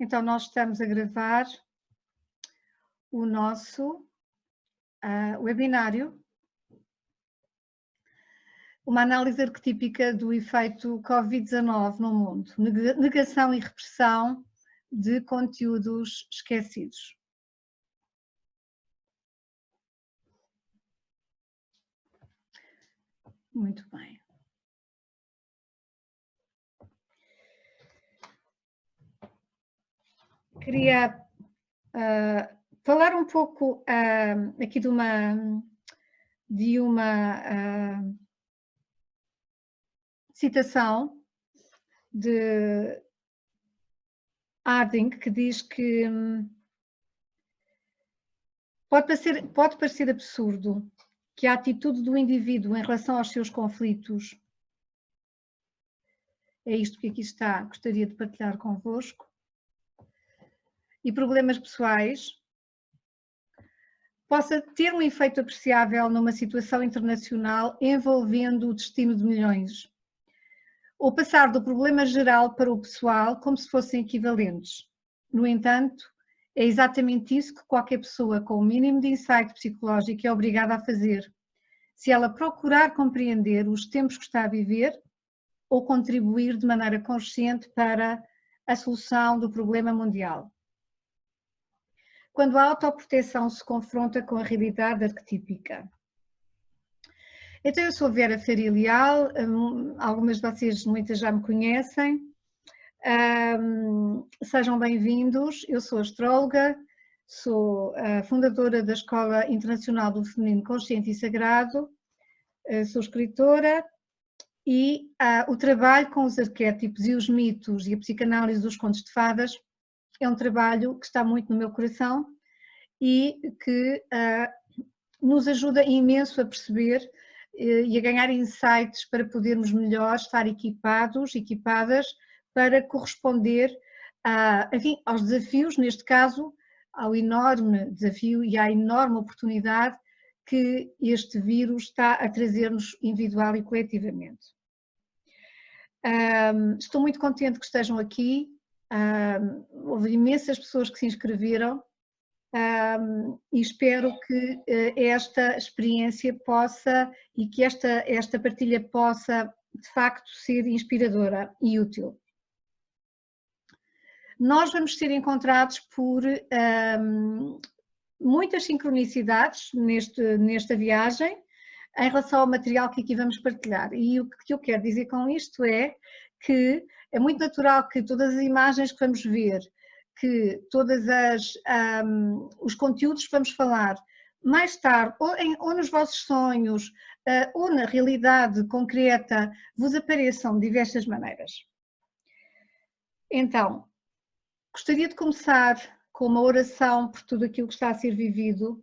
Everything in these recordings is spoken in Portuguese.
Então, nós estamos a gravar o nosso webinário, uma análise arquetípica do efeito Covid-19 no mundo, negação e repressão de conteúdos esquecidos. Muito bem. Queria falar um pouco aqui de uma citação de Harding, que diz que pode parecer absurdo que a atitude do indivíduo em relação aos seus conflitos, é isto que aqui está, gostaria de partilhar convosco, e problemas pessoais, possa ter um efeito apreciável numa situação internacional envolvendo o destino de milhões, ou passar do problema geral para o pessoal como se fossem equivalentes. No entanto, é exatamente isso que qualquer pessoa com o mínimo de insight psicológico é obrigada a fazer, se ela procurar compreender os tempos que está a viver ou contribuir de maneira consciente para a solução do problema mundial. Quando a autoproteção se confronta com a realidade arquetípica. Então, eu sou Vera Faria Leal, algumas de vocês, muitas já me conhecem. Sejam bem-vindos, eu sou astróloga, sou a fundadora da Escola Internacional do Feminino Consciente e Sagrado, sou escritora e o trabalho com os arquétipos e os mitos e a psicanálise dos contos de fadas é um trabalho que está muito no meu coração e que nos ajuda imenso a perceber e a ganhar insights para podermos melhor estar equipadas para corresponder enfim, aos desafios, neste caso, ao enorme desafio e à enorme oportunidade que este vírus está a trazer-nos individual e coletivamente. Estou muito contente que estejam aqui. Houve imensas pessoas que se inscreveram e espero que esta experiência possa e que esta partilha possa de facto ser inspiradora e útil. Nós vamos ser encontrados por muitas sincronicidades nesta viagem em relação ao material que aqui vamos partilhar, e o que eu quero dizer com isto é que é muito natural que todas as imagens que vamos ver, que todos os conteúdos que vamos falar mais tarde, ou nos vossos sonhos, ou na realidade concreta, vos apareçam de diversas maneiras. Então, gostaria de começar com uma oração por tudo aquilo que está a ser vivido,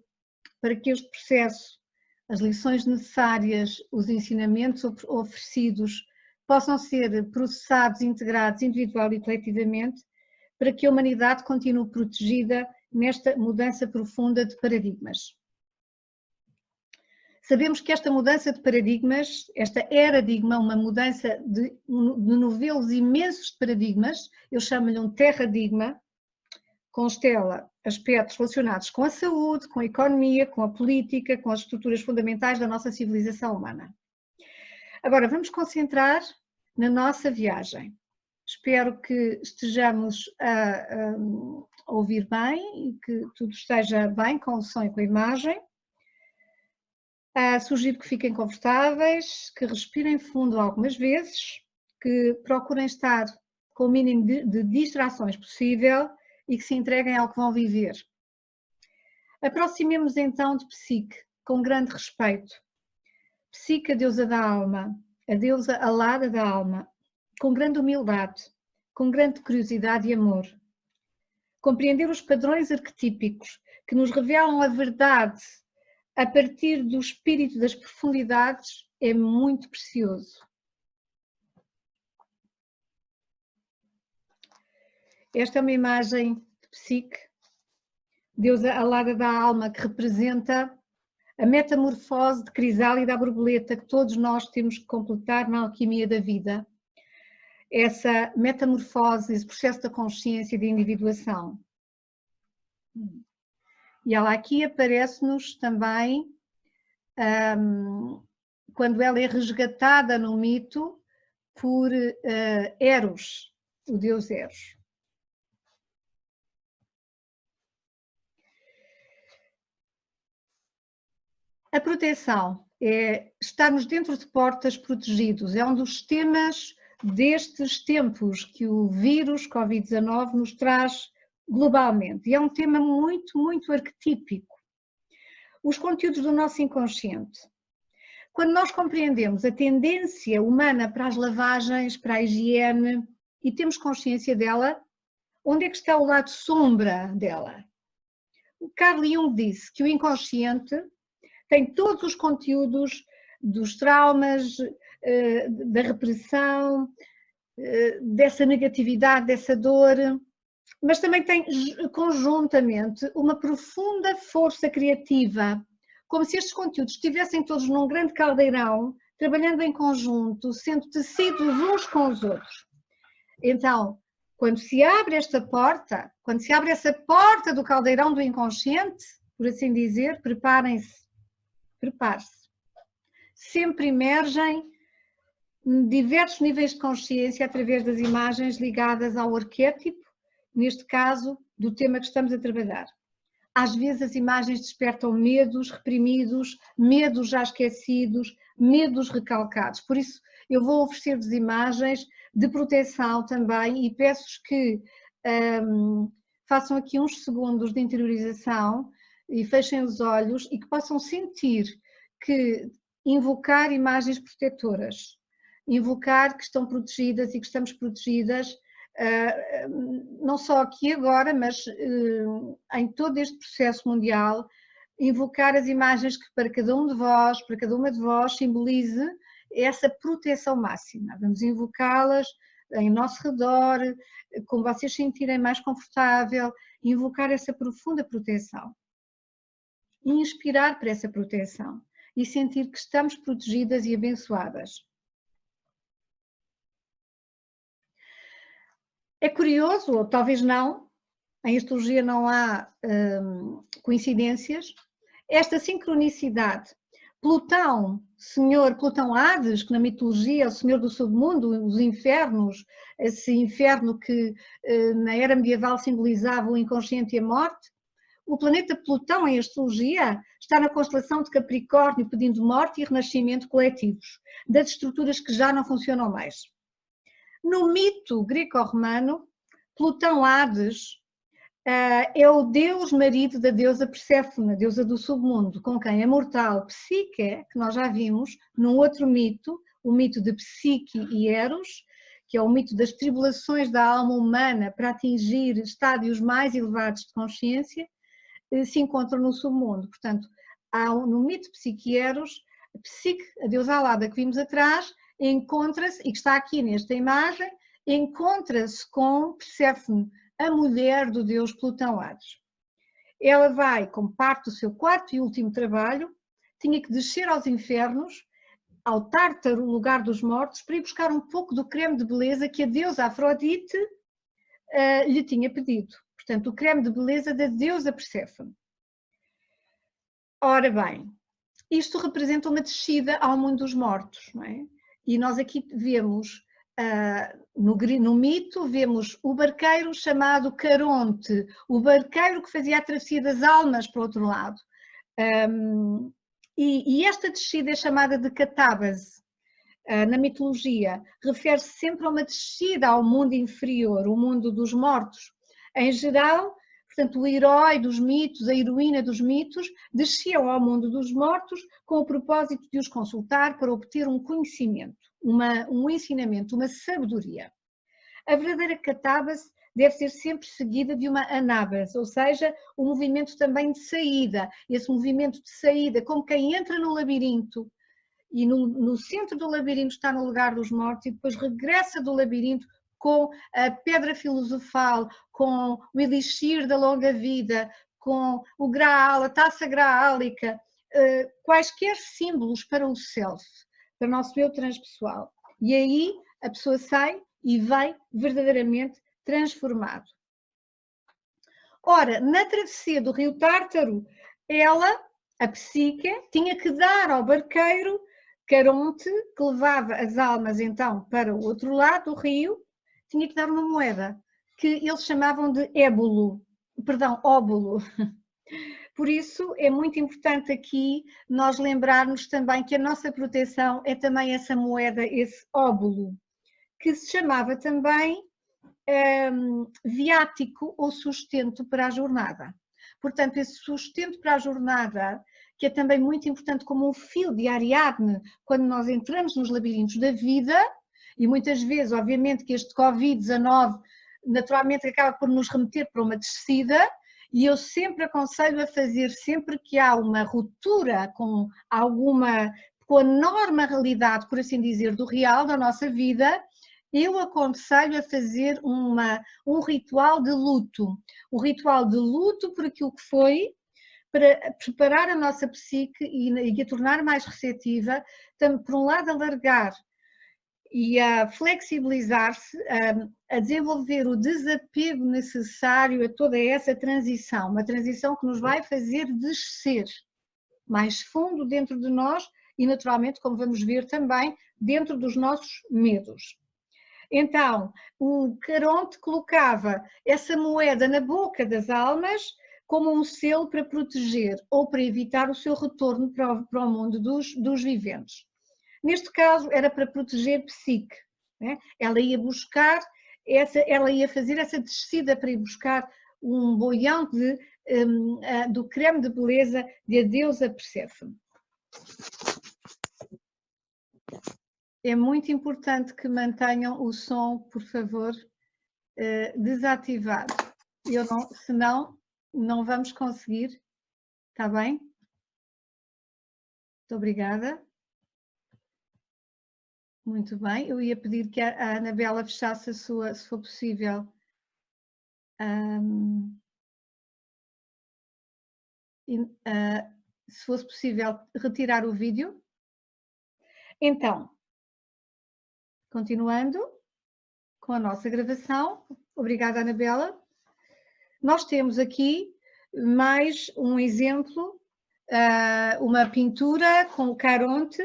para que este processo, as lições necessárias, os ensinamentos oferecidos, possam ser processados, integrados individual e coletivamente, para que a humanidade continue protegida nesta mudança profunda de paradigmas. Sabemos que esta mudança de paradigmas, esta paradigma, uma mudança de novelos imensos de paradigmas, eu chamo-lhe um terradigma, constela aspectos relacionados com a saúde, com a economia, com a política, com as estruturas fundamentais da nossa civilização humana. Agora, vamos concentrar na nossa viagem. Espero que estejamos a ouvir bem e que tudo esteja bem com o som e com a imagem. Sugiro que fiquem confortáveis, que respirem fundo algumas vezes, que procurem estar com o mínimo de distrações possível e que se entreguem ao que vão viver. Aproximemos então de Psique, com grande respeito. Psique, a deusa da alma, a deusa alada da alma, com grande humildade, com grande curiosidade e amor. Compreender os padrões arquetípicos que nos revelam a verdade a partir do espírito das profundidades é muito precioso. Esta é uma imagem de Psique, deusa alada da alma, que representa a metamorfose de crisálida à borboleta que todos nós temos que completar na alquimia da vida. essa metamorfose, esse processo da consciência e de individuação. E ela aqui aparece-nos também quando ela é resgatada no mito por Eros, o deus Eros. A proteção é estarmos dentro de portas protegidos, é um dos temas destes tempos que o vírus Covid-19 nos traz globalmente, e é um tema muito, muito arquetípico. Os conteúdos do nosso inconsciente. Quando nós compreendemos a tendência humana para as lavagens, para a higiene, e temos consciência dela, onde é que está o lado sombra dela? O Carl Jung disse que o inconsciente tem todos os conteúdos dos traumas, da repressão, dessa negatividade, dessa dor, mas também tem conjuntamente uma profunda força criativa, como se estes conteúdos estivessem todos num grande caldeirão, trabalhando em conjunto, sendo tecidos uns com os outros. Então, quando se abre esta porta, quando se abre essa porta do caldeirão do inconsciente, por assim dizer, preparem-se, prepare-se. Sempre emergem diversos níveis de consciência através das imagens ligadas ao arquétipo, neste caso, do tema que estamos a trabalhar. Às vezes as imagens despertam medos reprimidos, medos já esquecidos, medos recalcados. Por isso, eu vou oferecer-vos imagens de proteção também e peço-vos que façam aqui uns segundos de interiorização e fechem os olhos e que possam sentir que invocar imagens protetoras, invocar que estão protegidas e que estamos protegidas, não só aqui agora, mas em todo este processo mundial, invocar as imagens que para cada um de vós, para cada uma de vós, simbolize essa proteção máxima. Vamos invocá-las em nosso redor, como vocês sentirem mais confortável, invocar essa profunda proteção. E inspirar para essa proteção e sentir que estamos protegidas e abençoadas. É curioso, ou talvez não, em astrologia não há coincidências, esta sincronicidade. Plutão, Plutão Hades, que na mitologia é o senhor do submundo, os infernos, esse inferno que na era medieval simbolizava o inconsciente e a morte, o planeta Plutão em astrologia está na constelação de Capricórnio, pedindo morte e renascimento coletivos, das estruturas que já não funcionam mais. No mito greco-romano, Plutão Hades é o deus marido da deusa Perséfone, a deusa do submundo, com quem a mortal Psique, que nós já vimos num outro mito, o mito de Psique e Eros, que é o mito das tribulações da alma humana para atingir estádios mais elevados de consciência, se encontram no submundo. Portanto, no mito Psique e Eros, Psique, a deusa alada que vimos atrás, encontra-se, e que está aqui nesta imagem, encontra-se com Perséfone, a mulher do deus Plutão Hades. Ela vai, como parte do seu quarto e último trabalho, tinha que descer aos infernos, ao Tártaro, o lugar dos mortos, para ir buscar um pouco do creme de beleza que a deusa Afrodite lhe tinha pedido. Portanto, o creme de beleza da deusa Perséfone. Ora bem, isto representa uma descida ao mundo dos mortos, não é? E nós aqui vemos, no mito, vemos o barqueiro chamado Caronte, o barqueiro que fazia a travessia das almas para o outro lado. E esta descida é chamada de catábase. Na mitologia, refere-se sempre a uma descida ao mundo inferior, o mundo dos mortos. Em geral, portanto, o herói dos mitos, a heroína dos mitos, desciam ao mundo dos mortos com o propósito de os consultar para obter um conhecimento, um ensinamento, uma sabedoria. A verdadeira catábase deve ser sempre seguida de uma anábase, ou seja, um movimento também de saída. Esse movimento de saída, como quem entra no labirinto, e no centro do labirinto está no lugar dos mortos e depois regressa do labirinto com a pedra filosofal, com o elixir da longa vida, com o graal, a taça graálica, quaisquer símbolos para o self, para o nosso eu transpessoal. E aí a pessoa sai e vem verdadeiramente transformado. Ora, na travessia do rio Tártaro, ela, a Psique, tinha que dar ao barqueiro Caronte, que levava as almas então para o outro lado do rio, tinha que dar uma moeda, que eles chamavam de óbulo. Por isso é muito importante aqui nós lembrarmos também que a nossa proteção é também essa moeda, esse óbulo, que se chamava também viático ou sustento para a jornada. Portanto, esse sustento para a jornada, que é também muito importante como um fio de Ariadne, quando nós entramos nos labirintos da vida, e muitas vezes, obviamente, que este Covid-19 naturalmente acaba por nos remeter para uma descida, e eu sempre aconselho a fazer, sempre que há uma ruptura com a normalidade, por assim dizer, do real da nossa vida, eu aconselho a fazer um ritual de luto. O ritual de luto por aquilo que foi, para preparar a nossa psique e a tornar mais receptiva, por um lado alargar e a flexibilizar-se, a desenvolver o desapego necessário a toda essa transição, uma transição que nos vai fazer descer mais fundo dentro de nós e naturalmente, como vamos ver também, dentro dos nossos medos. Então, o Caronte colocava essa moeda na boca das almas como um selo para proteger ou para evitar o seu retorno para o mundo dos viventes. Neste caso, era para proteger Psique. Né? Ela ia fazer essa descida para ir buscar um boião do creme de beleza de a deusa Perséfone. É muito importante que mantenham o som, por favor, desativado. Senão, não vamos conseguir. Está bem? Muito obrigada. Muito bem. Eu ia pedir que a Anabela fechasse a sua, se for possível. Se fosse possível, retirar o vídeo. Então, continuando com a nossa gravação. Obrigada, Anabela. Nós temos aqui mais um exemplo, uma pintura com o Caronte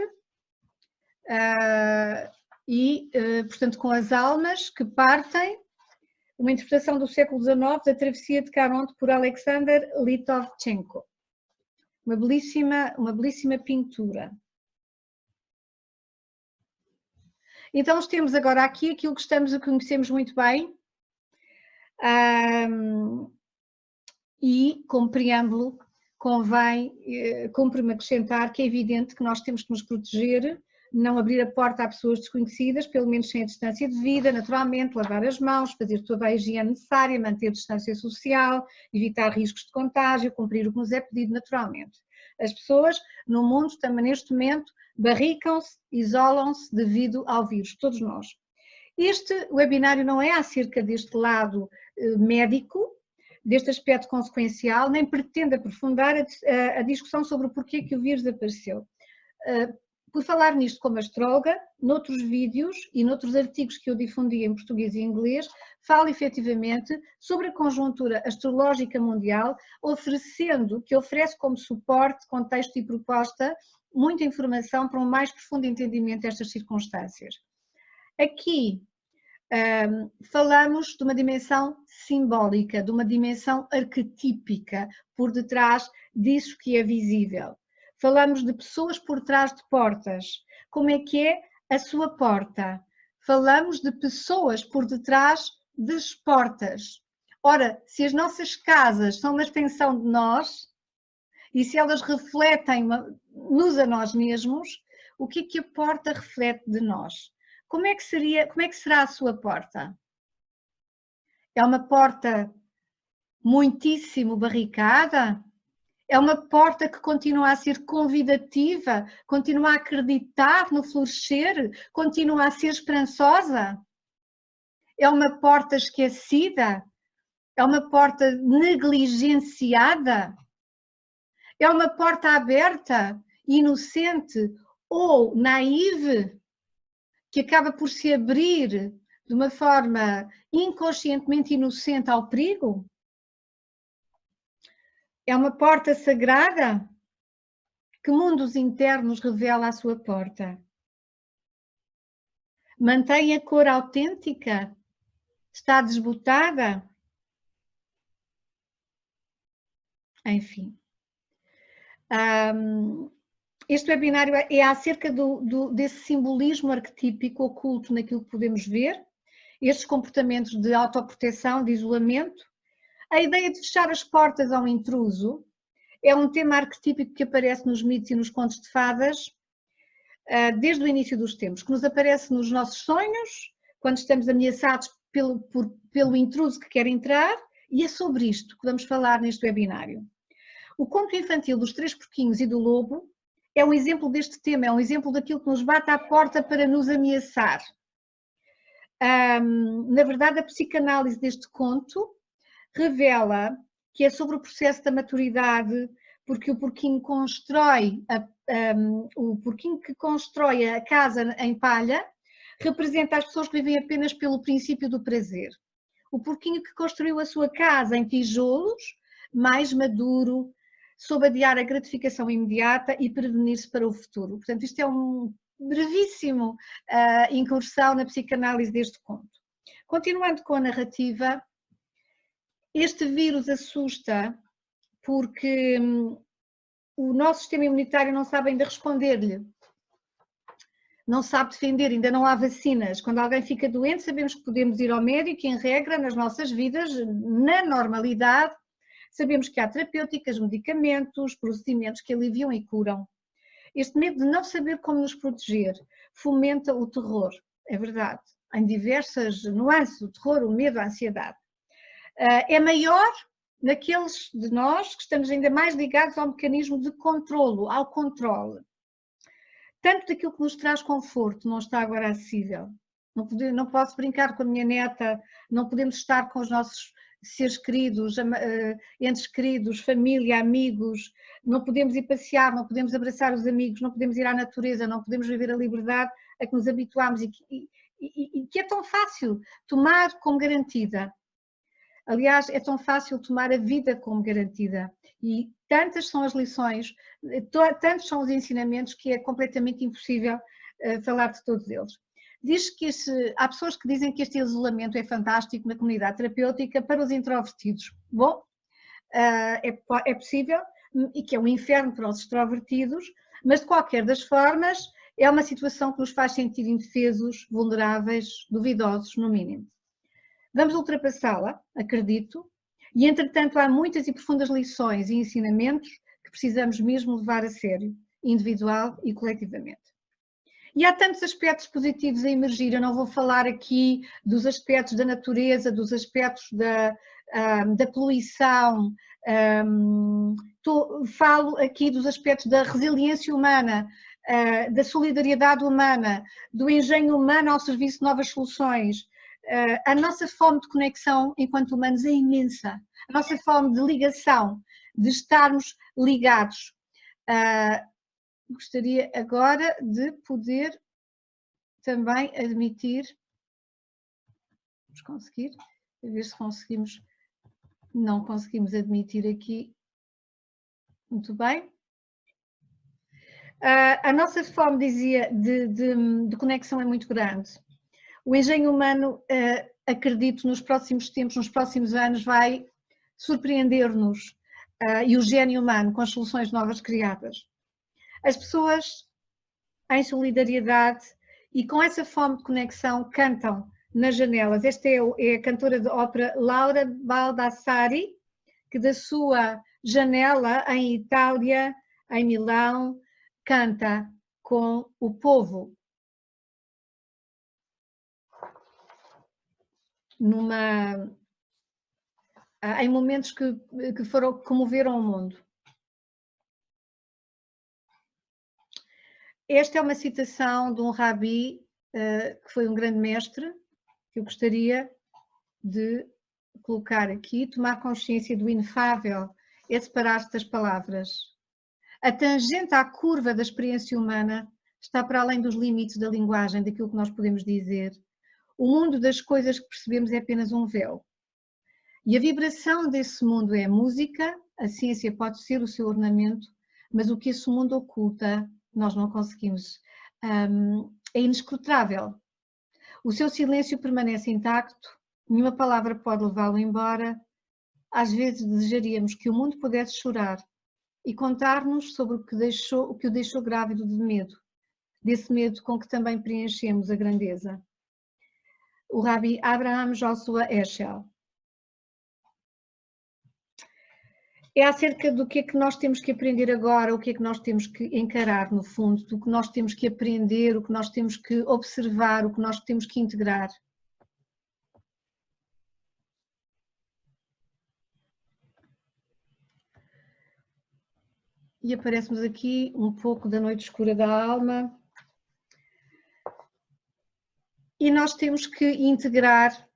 portanto, com as almas que partem, uma interpretação do século XIX da travessia de Caronte por Alexander Litovchenko. Uma belíssima pintura. Então, temos agora aqui aquilo que estamos a conhecermos muito bem, e, como preâmbulo, cumpre-me acrescentar que é evidente que nós temos que nos proteger, não abrir a porta a pessoas desconhecidas, pelo menos sem a distância devida, naturalmente, lavar as mãos, fazer toda a higiene necessária, manter a distância social, evitar riscos de contágio, cumprir o que nos é pedido naturalmente. As pessoas no mundo também neste momento barricam-se, isolam-se devido ao vírus, todos nós. Este webinário não é acerca deste lado médico, deste aspecto consequencial, nem pretende aprofundar a discussão sobre o porquê que o vírus apareceu. Por falar nisto como astróloga, noutros vídeos e noutros artigos que eu difundi em português e inglês, falo efetivamente sobre a conjuntura astrológica mundial, que oferece como suporte, contexto e proposta muita informação para um mais profundo entendimento destas circunstâncias. Aqui falamos de uma dimensão simbólica, de uma dimensão arquetípica por detrás disso que é visível. Falamos de pessoas por trás de portas. Como é que é a sua porta? Falamos de pessoas por detrás das portas. Ora, se as nossas casas são uma extensão de nós e se elas refletem-nos a nós mesmos, o que é que a porta reflete de nós? Como é que será a sua porta? É uma porta muitíssimo barricada? É uma porta que continua a ser convidativa, continua a acreditar no florescer, continua a ser esperançosa? É uma porta esquecida? É uma porta negligenciada? É uma porta aberta, inocente ou naive, que acaba por se abrir de uma forma inconscientemente inocente ao perigo? É uma porta sagrada? Que mundos internos revela a sua porta? Mantém a cor autêntica? Está desbotada? Enfim. Este webinário é acerca desse simbolismo arquetípico oculto naquilo que podemos ver, estes comportamentos de autoproteção, de isolamento. A ideia de fechar as portas ao intruso é um tema arquetípico que aparece nos mitos e nos contos de fadas desde o início dos tempos, que nos aparece nos nossos sonhos, quando estamos ameaçados pelo intruso que quer entrar, e é sobre isto que vamos falar neste webinário. O conto infantil dos Três Porquinhos e do Lobo é um exemplo deste tema, é um exemplo daquilo que nos bate à porta para nos ameaçar. Na verdade, a psicanálise deste conto revela que é sobre o processo da maturidade, porque o porquinho o porquinho que constrói a casa em palha representa as pessoas que vivem apenas pelo princípio do prazer. O porquinho que construiu a sua casa em tijolos, mais maduro, soube adiar a gratificação imediata e prevenir-se para o futuro. Portanto, isto é um brevíssimo incursão na psicanálise deste conto. Continuando com a narrativa, este vírus assusta porque o nosso sistema imunitário não sabe ainda responder-lhe, não sabe defender, ainda não há vacinas. Quando alguém fica doente, sabemos que podemos ir ao médico, em regra, nas nossas vidas, na normalidade, sabemos que há terapêuticas, medicamentos, procedimentos que aliviam e curam. Este medo de não saber como nos proteger fomenta o terror, é verdade, em diversas nuances, o terror, o medo, a ansiedade. É maior naqueles de nós que estamos ainda mais ligados ao mecanismo de controlo, ao controle. Tanto daquilo que nos traz conforto não está agora acessível. Não posso brincar com a minha neta, não podemos estar com os nossos seres queridos, entes queridos, família, amigos, não podemos ir passear, não podemos abraçar os amigos, não podemos ir à natureza, não podemos viver a liberdade a que nos habituámos e que é tão fácil tomar como garantida. Aliás, é tão fácil tomar a vida como garantida e tantas são as lições, tantos são os ensinamentos que é completamente impossível falar de todos eles. Diz que há pessoas que dizem que este isolamento é fantástico na comunidade terapêutica para os introvertidos. Bom, é possível e que é um inferno para os extrovertidos, mas de qualquer das formas é uma situação que nos faz sentir indefesos, vulneráveis, duvidosos, no mínimo. Vamos ultrapassá-la, acredito, e entretanto há muitas e profundas lições e ensinamentos que precisamos mesmo levar a sério, individual e coletivamente. E há tantos aspectos positivos a emergir, eu não vou falar aqui dos aspectos da natureza, dos aspectos da poluição, falo aqui dos aspectos da resiliência humana, da solidariedade humana, do engenho humano ao serviço de novas soluções. A nossa fome de conexão enquanto humanos é imensa, a nossa fome de ligação, de estarmos ligados. Gostaria agora de poder também admitir, vamos conseguir, a ver se conseguimos, não conseguimos admitir aqui, muito bem. A nossa fome, dizia, de conexão é muito grande. O engenho humano, acredito, nos próximos tempos, nos próximos anos, vai surpreender-nos, e o gênio humano com as soluções novas criadas. As pessoas, em solidariedade e com essa fome de conexão, cantam nas janelas. Esta é a cantora de ópera Laura Baldassari, que da sua janela em Itália, em Milão, canta com o povo. Em momentos que comoveram o mundo. Esta é uma citação de um rabi, que foi um grande mestre, que eu gostaria de colocar aqui. Tomar consciência do inefável é separar-se das palavras. A tangente à curva da experiência humana está para além dos limites da linguagem, daquilo que nós podemos dizer. O mundo das coisas que percebemos é apenas um véu. E a vibração desse mundo é a música, a ciência pode ser o seu ornamento, mas o que esse mundo oculta, nós não conseguimos. É inescrutável. O seu silêncio permanece intacto, nenhuma palavra pode levá-lo embora. Às vezes desejaríamos que o mundo pudesse chorar e contar-nos sobre o que o deixou grávido de medo, desse medo com que também preenchemos a grandeza. O Rabi Abraham Joshua Heschel. É acerca do que é que nós temos que aprender agora, o que é que nós temos que encarar no fundo, do que nós temos que aprender, o que nós temos que observar, o que nós temos que integrar. E aparece-nos aqui um pouco da noite escura da alma. E nós temos que integrar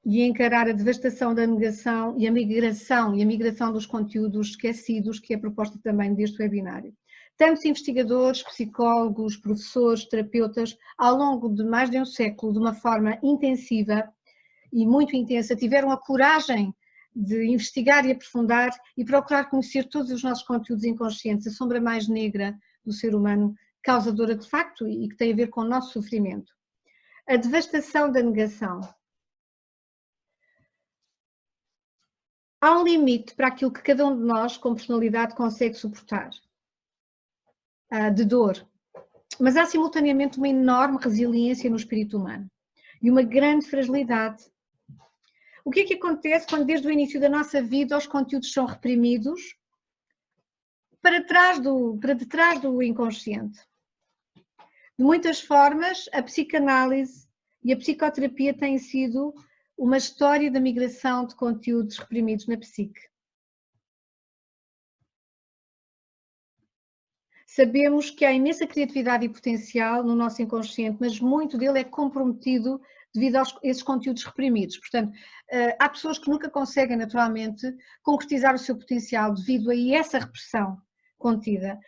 e encarar a devastação da negação e a migração dos conteúdos esquecidos, que é a proposta também deste webinário. Tantos investigadores, psicólogos, professores, terapeutas, ao longo de mais de um século, de uma forma intensiva e muito intensa, tiveram a coragem de investigar e aprofundar e procurar conhecer todos os nossos conteúdos inconscientes, a sombra mais negra do ser humano, causadora de facto e que tem a ver com o nosso sofrimento. A devastação da negação. Há um limite para aquilo que cada um de nós, com personalidade, consegue suportar, de dor. Mas há simultaneamente uma enorme resiliência no espírito humano e uma grande fragilidade. O que é que acontece quando desde o início da nossa vida os conteúdos são reprimidos para detrás do inconsciente? De muitas formas, a psicanálise e a psicoterapia têm sido uma história da migração de conteúdos reprimidos na psique. Sabemos que há imensa criatividade e potencial no nosso inconsciente, mas muito dele é comprometido devido a esses conteúdos reprimidos. Portanto, há pessoas que nunca conseguem naturalmente concretizar o seu potencial devido a essa repressão contida.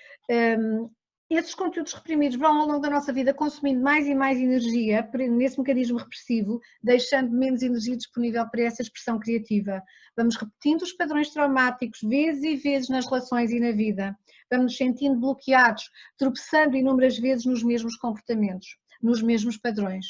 Esses conteúdos reprimidos vão ao longo da nossa vida consumindo mais e mais energia nesse mecanismo repressivo, deixando menos energia disponível para essa expressão criativa. Vamos repetindo os padrões traumáticos vezes e vezes nas relações e na vida. Vamos nos sentindo bloqueados, tropeçando inúmeras vezes nos mesmos comportamentos, nos mesmos padrões.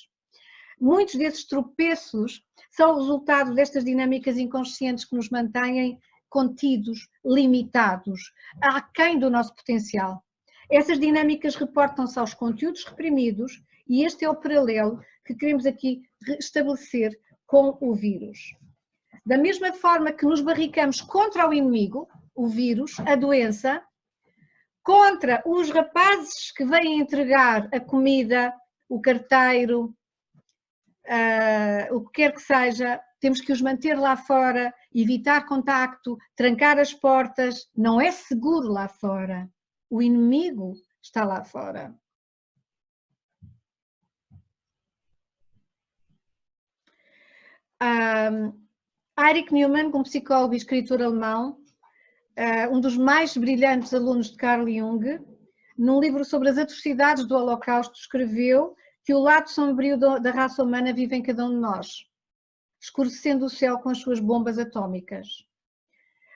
Muitos desses tropeços são o resultado destas dinâmicas inconscientes que nos mantêm contidos, limitados, aquém do nosso potencial. Essas dinâmicas reportam-se aos conteúdos reprimidos e este é o paralelo que queremos aqui estabelecer com o vírus. Da mesma forma que nos barricamos contra o inimigo, o vírus, a doença, contra os rapazes que vêm entregar a comida, o carteiro, o que quer que seja, temos que os manter lá fora, evitar contacto, trancar as portas, não é seguro lá fora. O inimigo está lá fora. Erich Neumann, um psicólogo e escritor alemão, um dos mais brilhantes alunos de Carl Jung, num livro sobre as atrocidades do Holocausto, escreveu que o lado sombrio da raça humana vive em cada um de nós, escurecendo o céu com as suas bombas atómicas.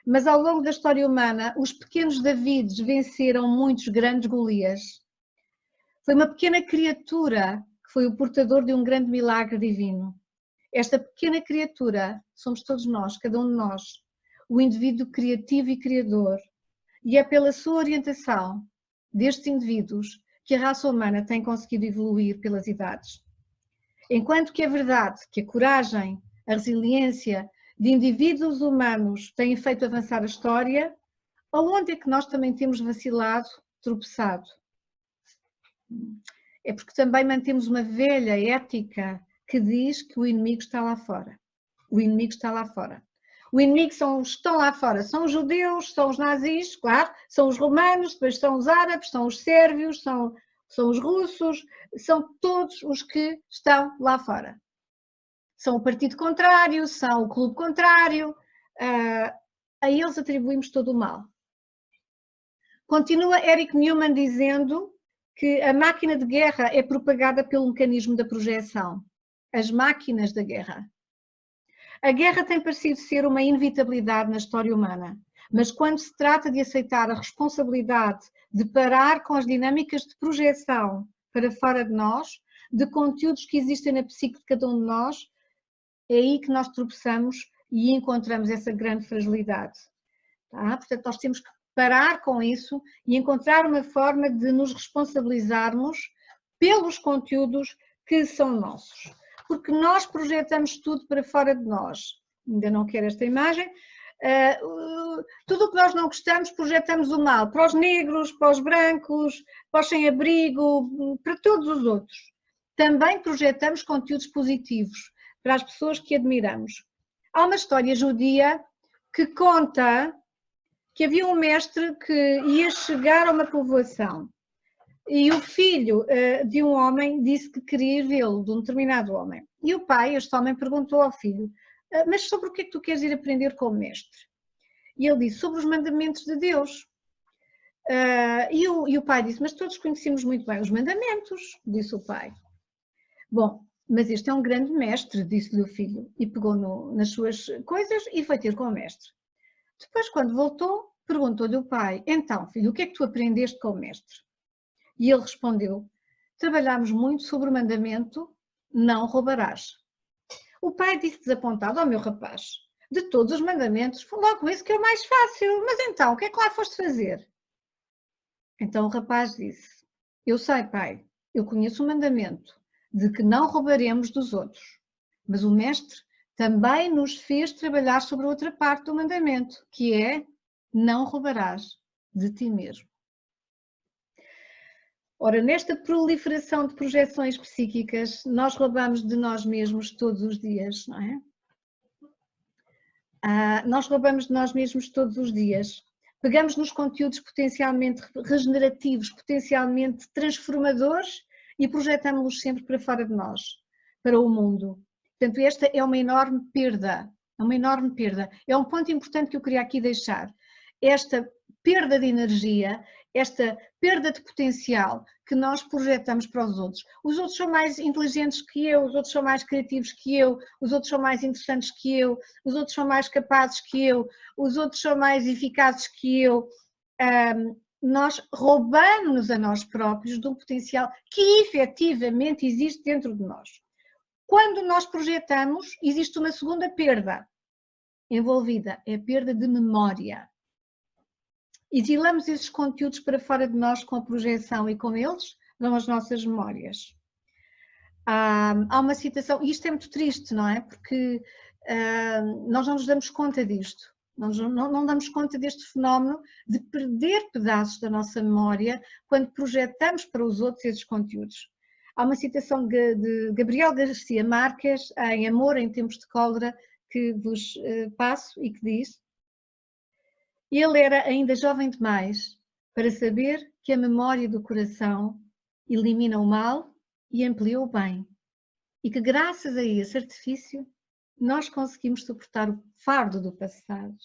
Mas ao longo da história humana, os pequenos Davides venceram muitos grandes Golias. Foi uma pequena criatura que foi o portador de um grande milagre divino. Esta pequena criatura somos todos nós, cada um de nós, o indivíduo criativo e criador. E é pela sua orientação destes indivíduos que a raça humana tem conseguido evoluir pelas idades. Enquanto que é verdade que a coragem, a resiliência de indivíduos humanos têm feito avançar a história, aonde é que nós também temos vacilado, tropeçado? É porque também mantemos uma velha ética que diz que o inimigo está lá fora. O inimigo está lá fora. O inimigo estão lá fora. São os judeus, são os nazis, claro, são os romanos, depois são os árabes, são os sérvios, são os russos, são todos os que estão lá fora. São o partido contrário, são o clube contrário, a eles atribuímos todo o mal. Continua Erich Neumann dizendo que a máquina de guerra é propagada pelo mecanismo da projeção. as máquinas da guerra. A guerra tem parecido ser uma inevitabilidade na história humana, mas quando se trata de aceitar a responsabilidade de parar com as dinâmicas de projeção para fora de nós, de conteúdos que existem na psique de cada um de nós, é aí que nós tropeçamos e encontramos essa grande fragilidade. Tá? Portanto, nós temos que parar com isso e encontrar uma forma de nos responsabilizarmos pelos conteúdos que são nossos. Porque nós projetamos tudo para fora de nós. Ainda não quero esta imagem. Tudo o que nós não gostamos, projetamos o mal. Para os negros, para os brancos, para os sem-abrigo, para todos os outros. Também projetamos conteúdos positivos para as pessoas que admiramos. Há uma história judia que conta que havia um mestre que ia chegar a uma povoação e o filho de um homem disse que queria ir vê-lo, de um determinado homem. E o pai, este homem, perguntou ao filho, mas sobre o que é que tu queres ir aprender com o mestre? E ele disse, sobre os mandamentos de Deus. E o pai disse, mas todos conhecemos muito bem os mandamentos, disse o pai. Bom, mas este é um grande mestre, disse-lhe o filho, e pegou nas suas coisas e foi ter com o mestre. Depois, quando voltou, perguntou-lhe o pai, então, filho, o que é que tu aprendeste com o mestre? E ele respondeu, trabalhámos muito sobre o mandamento, não roubarás. O pai disse desapontado, ó meu rapaz, de todos os mandamentos, logo esse que é o mais fácil, mas então, o que é que lá foste fazer? Então o rapaz disse, eu sei, pai, eu conheço o mandamento de que não roubaremos dos outros, mas o mestre também nos fez trabalhar sobre outra parte do mandamento, que é não roubarás de ti mesmo. Ora, nesta proliferação de projeções psíquicas, nós roubamos de nós mesmos todos os dias, não é? Nós roubamos de nós mesmos todos os dias. Pegamos nos conteúdos potencialmente regenerativos, potencialmente transformadores e projetamos-los sempre para fora de nós, para o mundo. Portanto, esta é uma enorme perda, É um ponto importante que eu queria aqui deixar. Esta perda de energia, esta perda de potencial que nós projetamos para os outros. Os outros são mais inteligentes que eu, os outros são mais criativos que eu, os outros são mais interessantes que eu, os outros são mais capazes que eu, os outros são mais eficazes que eu. Nós roubamos-nos a nós próprios de um potencial que efetivamente existe dentro de nós. Quando nós projetamos, existe uma segunda perda envolvida, é a perda de memória. Exilamos esses conteúdos para fora de nós com a projeção e com eles vão as nossas memórias. Há uma citação, e isto é muito triste, não é? Porque nós não nos damos conta disto. Nós não damos conta deste fenómeno de perder pedaços da nossa memória quando projetamos para os outros esses conteúdos. Há uma citação de Gabriel Garcia Marques em Amor em Tempos de Cólera que vos passo e que diz: ele era ainda jovem demais para saber que a memória do coração elimina o mal e amplia o bem, e que graças a esse artifício nós conseguimos suportar o fardo do passado.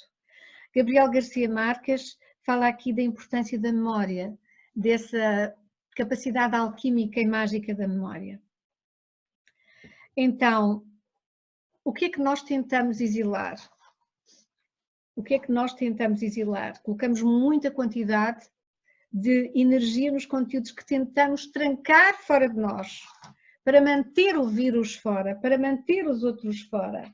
Gabriel Garcia Marques fala aqui da importância da memória, dessa capacidade alquímica e mágica da memória. Então, o que é que nós tentamos exilar? O que é que nós tentamos exilar? Colocamos muita quantidade de energia nos conteúdos que tentamos trancar fora de nós, para manter o vírus fora, para manter os outros fora.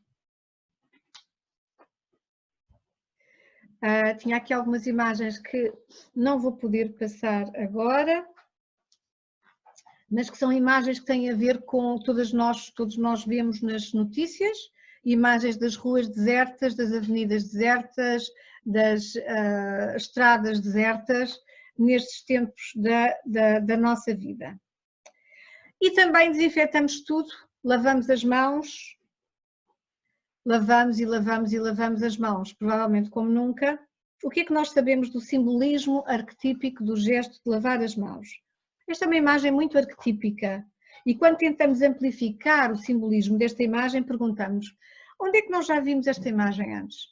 Tinha aqui algumas imagens que não vou poder passar agora, mas que são imagens que têm a ver com todos nós vemos nas notícias, imagens das ruas desertas, das avenidas desertas, das estradas desertas, nestes tempos da nossa vida. E também desinfetamos tudo, lavamos as mãos, lavamos e lavamos e lavamos as mãos, provavelmente como nunca. O que é que nós sabemos do simbolismo arquetípico do gesto de lavar as mãos? Esta é uma imagem muito arquetípica e quando tentamos amplificar o simbolismo desta imagem, perguntamos: onde é que nós já vimos esta imagem antes?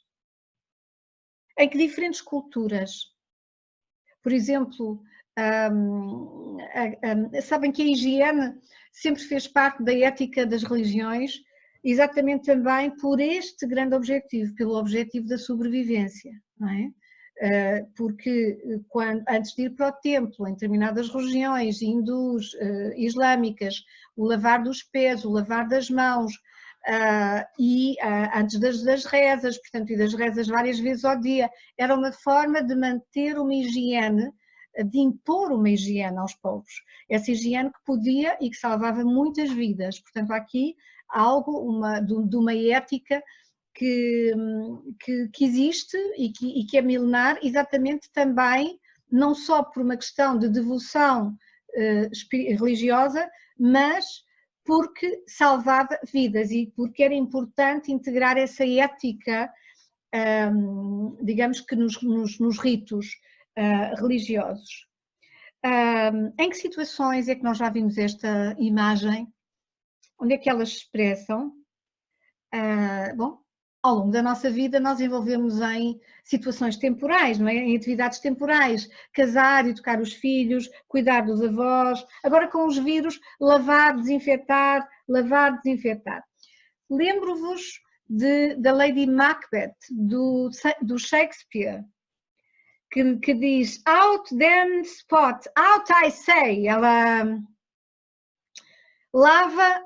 Em que diferentes culturas? Por exemplo, Sabem que a higiene sempre fez parte da ética das religiões, exatamente também por este grande objetivo, pelo objetivo da sobrevivência, não é? Porque antes de ir para o templo, em determinadas religiões hindus, islâmicas, o lavar dos pés, o lavar das mãos, antes das rezas, portanto, e das rezas várias vezes ao dia, era uma forma de manter uma higiene, de impor uma higiene aos povos. Essa higiene que podia e que salvava muitas vidas. Portanto, há aqui algo de uma ética que existe e que é milenar, exatamente também, não só por uma questão de devoção religiosa, mas porque salvava vidas e porque era importante integrar essa ética, digamos que nos ritos religiosos. Em que situações é que nós já vimos esta imagem? Onde é que elas se expressam? Bom, ao longo da nossa vida nós envolvemos em situações temporais, não é? Em atividades temporais, casar, educar os filhos, cuidar dos avós, agora com os vírus, lavar, desinfetar. Lembro-vos da Lady Macbeth, do Shakespeare, que diz out then spot, out I say, ela lava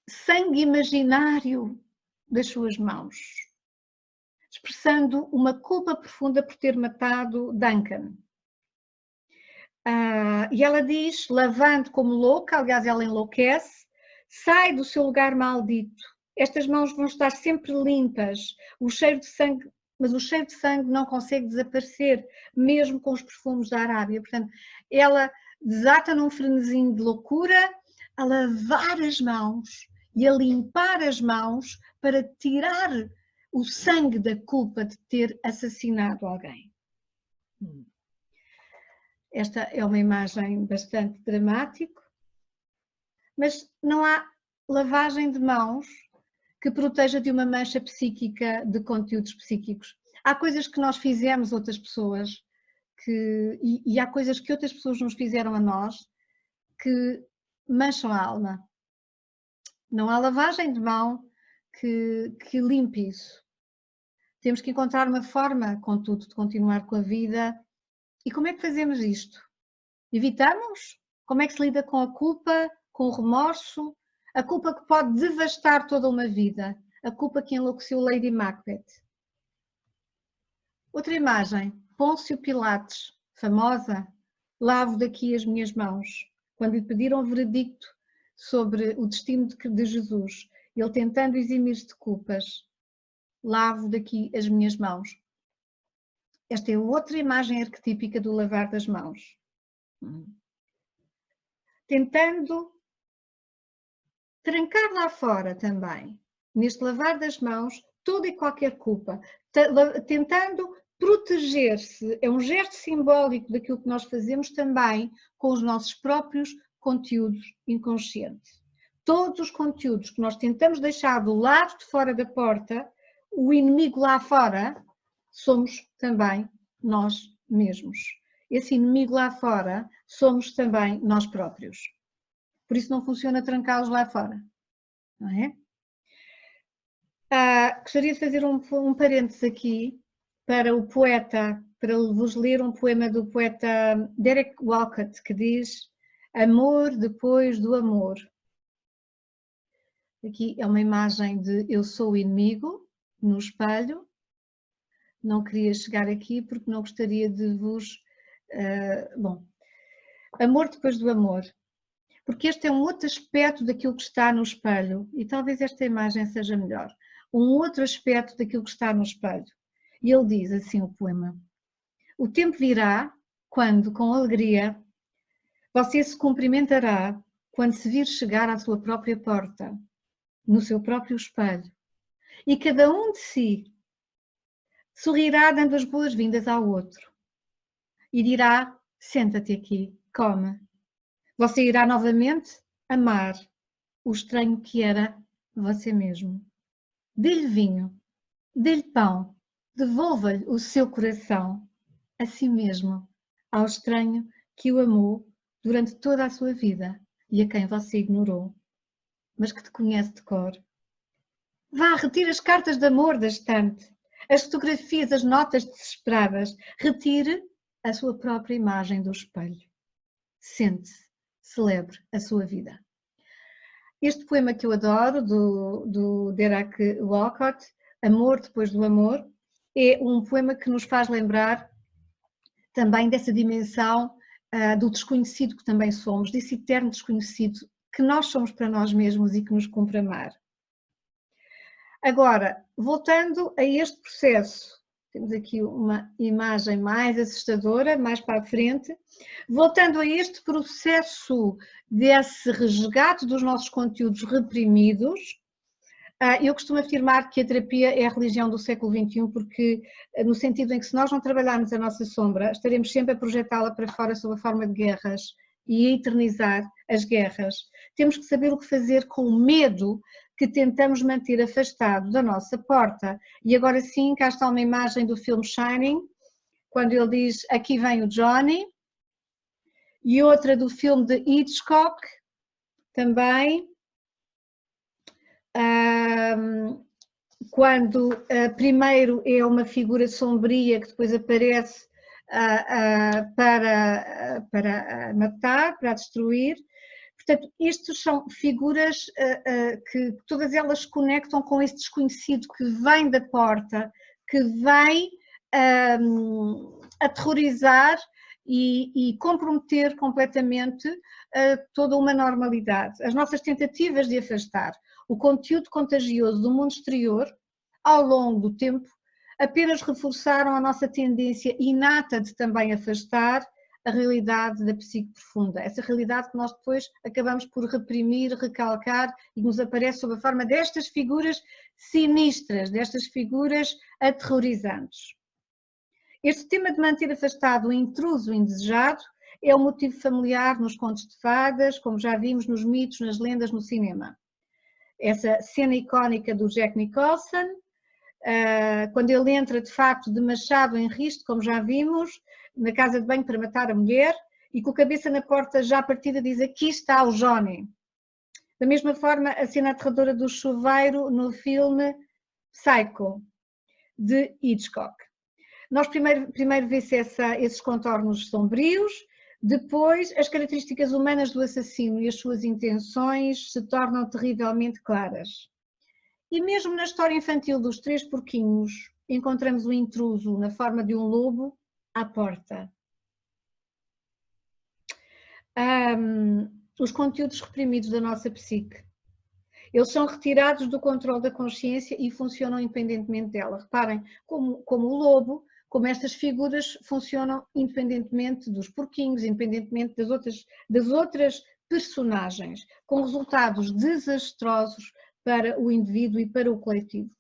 sangue imaginário das suas mãos, expressando uma culpa profunda por ter matado Duncan. E ela diz, lavando como louca, aliás ela enlouquece, sai do seu lugar maldito, estas mãos vão estar sempre limpas, o cheiro de sangue, mas o cheiro de sangue não consegue desaparecer, mesmo com os perfumes da Arábia. Portanto, ela desata num frenesim de loucura a lavar as mãos e a limpar as mãos para tirar o sangue da culpa de ter assassinado alguém. Esta é uma imagem bastante dramática, mas não há lavagem de mãos que proteja de uma mancha psíquica de conteúdos psíquicos. Há coisas que nós fizemos a outras pessoas e há coisas que outras pessoas nos fizeram a nós que mancham a alma. Não há lavagem de mão que limpe isso. Temos que encontrar uma forma, contudo, de continuar com a vida. E como é que fazemos isto? Evitamos? Como é que se lida com a culpa, com o remorso? A culpa que pode devastar toda uma vida. A culpa que enlouqueceu Lady Macbeth. Outra imagem. Pôncio Pilatos, famosa. Lavo daqui as minhas mãos. Quando lhe pediram o veredicto sobre o destino de Jesus, ele tentando eximir-se de culpas. Lavo daqui as minhas mãos. Esta é outra imagem arquetípica do lavar das mãos. Tentando trancar lá fora também, neste lavar das mãos, toda e qualquer culpa. Tentando proteger-se, é um gesto simbólico daquilo que nós fazemos também com os nossos próprios conteúdos inconscientes. Todos os conteúdos que nós tentamos deixar do lado de fora da porta, o inimigo lá fora, somos também nós mesmos. Esse inimigo lá fora somos também nós próprios. Por isso não funciona trancá-los lá fora, não é? Gostaria de fazer um parênteses aqui para o poeta, para vos ler um poema do poeta Derek Walcott, que diz amor depois do amor. Aqui é uma imagem de eu sou o inimigo, no espelho. Não queria chegar aqui porque não gostaria de vos... amor depois do amor. Porque este é um outro aspecto daquilo que está no espelho. E talvez esta imagem seja melhor. Um outro aspecto daquilo que está no espelho. E ele diz assim o poema. O tempo virá quando, com alegria, você se cumprimentará quando se vir chegar à sua própria porta, no seu próprio espelho. E cada um de si sorrirá dando as boas-vindas ao outro. E dirá, senta-te aqui, come. Você irá novamente amar o estranho que era você mesmo. Dê-lhe vinho, dê-lhe pão, devolva-lhe o seu coração, a si mesmo, ao estranho que o amou durante toda a sua vida e a quem você ignorou, mas que te conhece de cor. Vá, retire as cartas de amor da estante, as fotografias, as notas desesperadas. Retire a sua própria imagem do espelho. Sente-se, celebre a sua vida. Este poema que eu adoro, do Derek Walcott, Amor depois do amor, é um poema que nos faz lembrar também dessa dimensão do desconhecido que também somos, desse eterno desconhecido que nós somos para nós mesmos e que nos cumpre amar. Agora, voltando a este processo, temos aqui uma imagem mais assustadora, mais para a frente. Voltando a este processo desse resgate dos nossos conteúdos reprimidos, eu costumo afirmar que a terapia é a religião do século XXI, porque no sentido em que se nós não trabalharmos a nossa sombra, estaremos sempre a projetá-la para fora sob a forma de guerras e a eternizar as guerras. Temos que saber o que fazer com o medo que tentamos manter afastado da nossa porta. E agora sim, cá está uma imagem do filme Shining, quando ele diz, aqui vem o Johnny, e outra do filme de Hitchcock, também, quando primeiro é uma figura sombria que depois aparece para matar, para destruir. Portanto, estas são figuras que todas elas conectam com esse desconhecido que vem da porta, que vem aterrorizar e comprometer completamente toda uma normalidade. As nossas tentativas de afastar o conteúdo contagioso do mundo exterior, ao longo do tempo, apenas reforçaram a nossa tendência inata de também afastar a realidade da psique profunda, essa realidade que nós depois acabamos por reprimir, recalcar e nos aparece sob a forma destas figuras sinistras, destas figuras aterrorizantes. Este tema de manter afastado o intruso indesejado é um motivo familiar nos contos de fadas, como já vimos nos mitos, nas lendas, no cinema. Essa cena icónica do Jack Nicholson, quando ele entra de facto de machado em riste, como já vimos, na casa de banho para matar a mulher, e com a cabeça na porta já partida diz, aqui está o Johnny. Da mesma forma, a cena aterradora do chuveiro no filme Psycho, de Hitchcock. Nós primeiro vê-se esses contornos sombrios, depois as características humanas do assassino e as suas intenções se tornam terrivelmente claras. E mesmo na história infantil dos Três Porquinhos, encontramos o intruso na forma de um lobo à porta. Os conteúdos reprimidos da nossa psique, eles são retirados do controle da consciência e funcionam independentemente dela. Reparem, como o lobo, como estas figuras funcionam independentemente dos porquinhos, independentemente das outras personagens, com resultados desastrosos para o indivíduo e para o coletivo.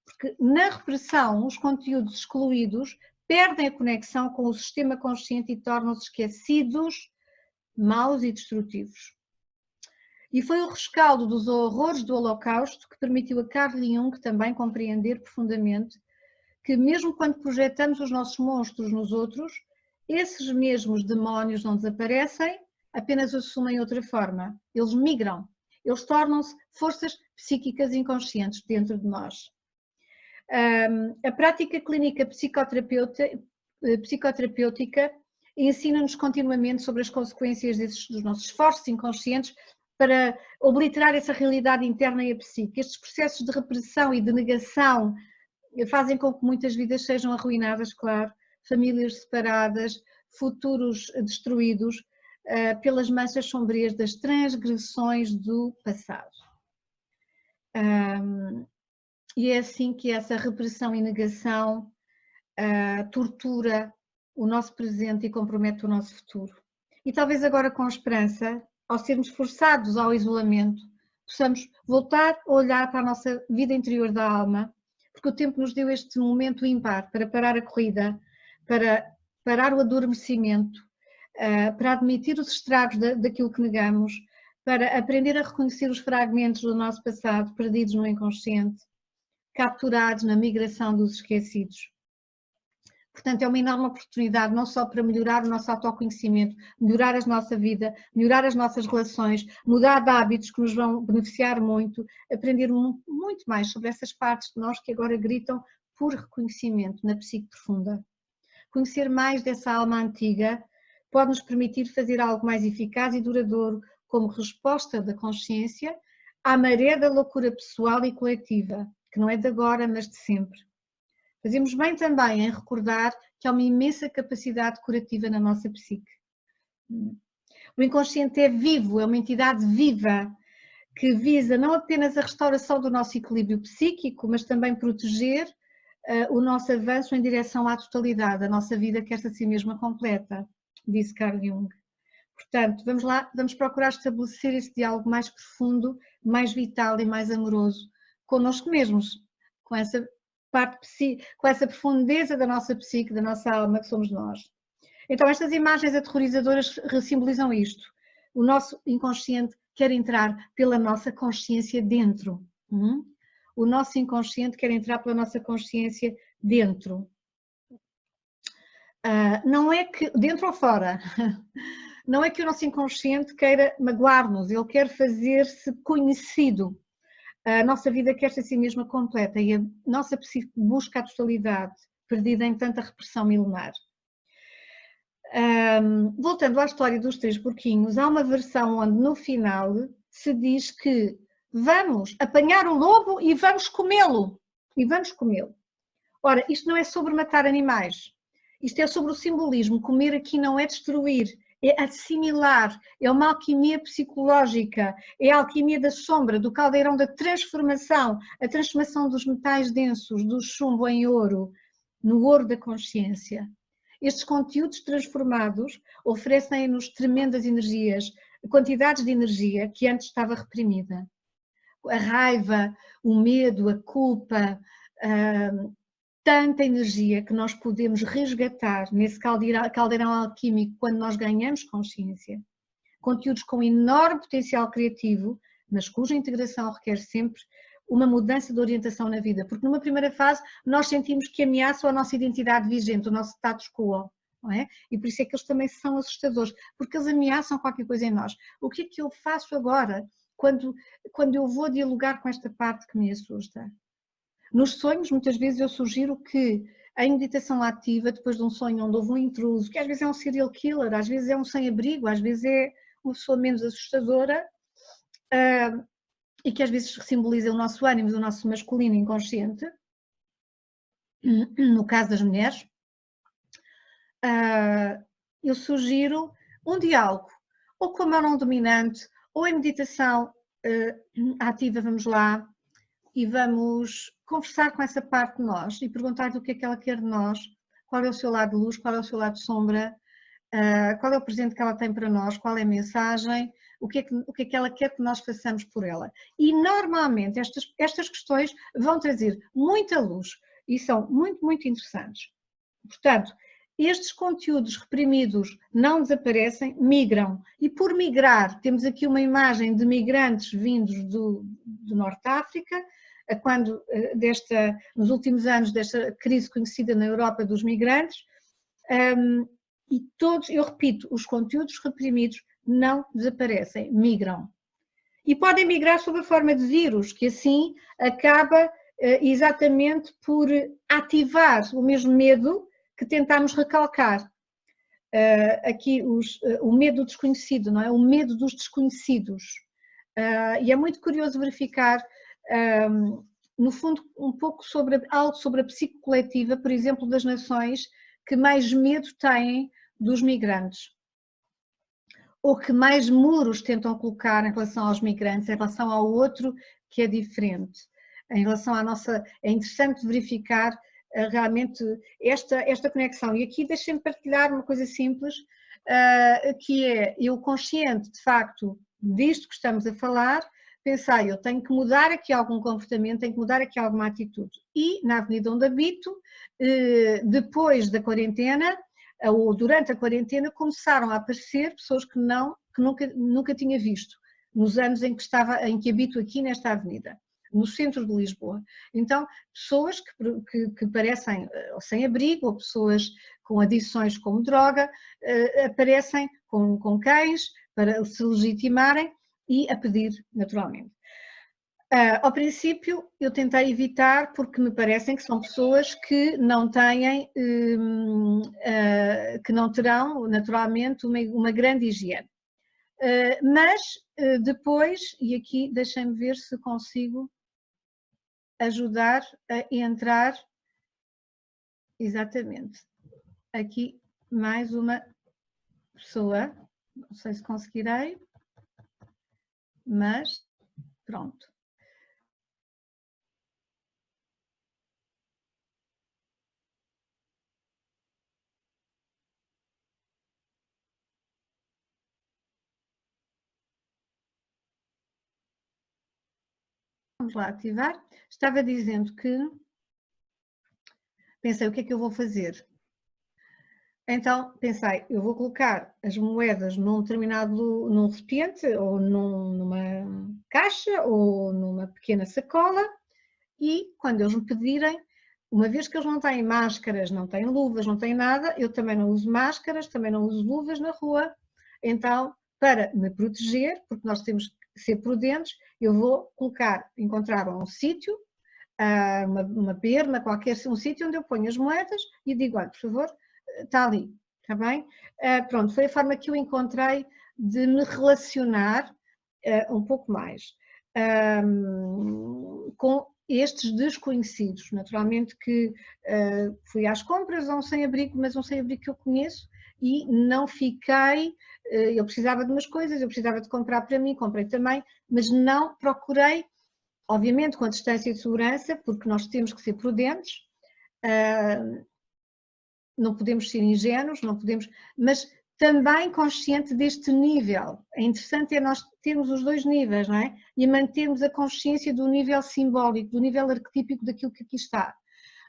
Porque na repressão, os conteúdos excluídos perdem a conexão com o sistema consciente e tornam-se esquecidos, maus e destrutivos. E foi o rescaldo dos horrores do Holocausto que permitiu a Carl Jung também compreender profundamente que mesmo quando projetamos os nossos monstros nos outros, esses mesmos demónios não desaparecem, apenas assumem outra forma. Eles migram, eles tornam-se forças psíquicas inconscientes dentro de nós. A prática clínica psicoterapêutica ensina-nos continuamente sobre as consequências dos nossos esforços inconscientes para obliterar essa realidade interna e a psique. Estes processos de repressão e de negação fazem com que muitas vidas sejam arruinadas, claro, famílias separadas, futuros destruídos pelas manchas sombrias das transgressões do passado. E é assim que essa repressão e negação tortura o nosso presente e compromete o nosso futuro. E talvez agora com esperança, ao sermos forçados ao isolamento, possamos voltar a olhar para a nossa vida interior da alma, porque o tempo nos deu este momento ímpar para parar a corrida, para parar o adormecimento, para admitir os estragos daquilo que negamos, para aprender a reconhecer os fragmentos do nosso passado perdidos no inconsciente, capturados na migração dos esquecidos. Portanto, é uma enorme oportunidade não só para melhorar o nosso autoconhecimento, melhorar a nossa vida, melhorar as nossas relações, mudar de hábitos que nos vão beneficiar muito, aprender muito mais sobre essas partes de nós que agora gritam por reconhecimento na psique profunda. Conhecer mais dessa alma antiga pode nos permitir fazer algo mais eficaz e duradouro como resposta da consciência à maré da loucura pessoal e coletiva, que não é de agora, mas de sempre. Fazemos bem também em recordar que há uma imensa capacidade curativa na nossa psique. O inconsciente é vivo, é uma entidade viva que visa não apenas a restauração do nosso equilíbrio psíquico, mas também proteger o nosso avanço em direção à totalidade. A nossa vida quer-se assim mesma completa, disse Carl Jung. Portanto, vamos lá, vamos procurar estabelecer esse diálogo mais profundo, mais vital e mais amoroso connosco mesmos, com essa parte, com essa profundeza da nossa psique, da nossa alma que somos nós. Então estas imagens aterrorizadoras simbolizam isto. O nosso inconsciente quer entrar pela nossa consciência dentro. O nosso inconsciente quer entrar pela nossa consciência dentro. Não é que, dentro ou fora, não é que o nosso inconsciente queira magoar-nos, ele quer fazer-se conhecido. A nossa vida quer ser assim mesma completa e a nossa psique busca a totalidade, perdida em tanta repressão milenar. Voltando à história dos 3 porquinhos, há uma versão onde no final se diz que vamos apanhar o lobo e vamos comê-lo. Ora, isto não é sobre matar animais, isto é sobre o simbolismo. Comer aqui não é destruir, é assimilar, é uma alquimia psicológica, é a alquimia da sombra, do caldeirão da transformação, a transformação dos metais densos, do chumbo em ouro, no ouro da consciência. Estes conteúdos transformados oferecem-nos tremendas energias, quantidades de energia que antes estava reprimida. A raiva, o medo, a culpa, tanta energia que nós podemos resgatar nesse caldeirão alquímico quando nós ganhamos consciência. Conteúdos com enorme potencial criativo, mas cuja integração requer sempre uma mudança de orientação na vida, porque numa primeira fase nós sentimos que ameaçam a nossa identidade vigente, o nosso status quo, não é? E por isso é que eles também são assustadores, porque eles ameaçam qualquer coisa em nós. O que é que eu faço agora quando eu vou dialogar com esta parte que me assusta? Nos sonhos, muitas vezes eu sugiro que a meditação ativa, depois de um sonho onde houve um intruso, que às vezes é um serial killer, às vezes é um sem-abrigo, às vezes é uma pessoa menos assustadora, e que às vezes simboliza o nosso ânimo, o nosso masculino inconsciente, no caso das mulheres, eu sugiro um diálogo, ou com a mão não dominante, ou em meditação ativa, vamos lá, e vamos conversar com essa parte de nós e perguntar-lhe o que é que ela quer de nós, qual é o seu lado de luz, qual é o seu lado de sombra, qual é o presente que ela tem para nós, qual é a mensagem, o que é que ela quer que nós façamos por ela. E normalmente estas questões vão trazer muita luz e são muito, muito interessantes. Portanto, estes conteúdos reprimidos não desaparecem, migram. E por migrar, temos aqui uma imagem de migrantes vindos do Norte de África, quando nos últimos anos desta crise conhecida na Europa dos migrantes, e todos, eu repito, os conteúdos reprimidos não desaparecem, migram. E podem migrar sob a forma de vírus, que assim acaba exatamente por ativar o mesmo medo que tentámos recalcar. Aqui o medo do desconhecido, não é? O medo dos desconhecidos. E é muito curioso verificar, no fundo, um pouco algo sobre a psique coletiva, por exemplo, das nações que mais medo têm dos migrantes, ou que mais muros tentam colocar em relação aos migrantes, em relação ao outro que é diferente. Em relação à nossa... É interessante verificar realmente esta conexão. E aqui deixem-me partilhar uma coisa simples, que é eu consciente, de facto, disto que estamos a falar, pensar, eu tenho que mudar aqui algum comportamento, tenho que mudar aqui alguma atitude. E na avenida onde habito, depois da quarentena, ou durante a quarentena, começaram a aparecer pessoas que nunca tinha visto, nos anos em que habito aqui nesta avenida. no centro de Lisboa. Então, pessoas que parecem sem abrigo, ou pessoas com adições como droga, aparecem com cães para se legitimarem e a pedir naturalmente. Ao princípio eu tentei evitar porque me parecem que são pessoas que não têm, que não terão naturalmente uma grande higiene. Mas depois, e aqui deixem-me ver se consigo ajudar a entrar, exatamente, aqui mais uma pessoa, não sei se conseguirei, mas pronto. Vamos lá ativar. Estava dizendo que pensei, o que é que eu vou fazer? Então pensei, eu vou colocar as moedas num recipiente, ou numa caixa, ou numa pequena sacola, e quando eles me pedirem, uma vez que eles não têm máscaras, não têm luvas, não têm nada, eu também não uso máscaras, também não uso luvas na rua, então para me proteger, porque nós temos que ser prudentes, eu vou encontrar um sítio, uma berma, um sítio onde eu ponho as moedas e digo, olha, por favor, está ali, está bem? Pronto, foi a forma que eu encontrei de me relacionar um pouco mais com estes desconhecidos. Naturalmente que fui às compras a um sem-abrigo, mas um sem-abrigo que eu conheço e não fiquei, eu precisava de umas coisas, eu precisava de comprar para mim, comprei também, mas não procurei, obviamente com a distância de segurança, porque nós temos que ser prudentes, não podemos ser ingênuos, não podemos, mas também consciente deste nível. É interessante nós termos os dois níveis, não é? E mantermos a consciência do nível simbólico, do nível arquetípico daquilo que aqui está.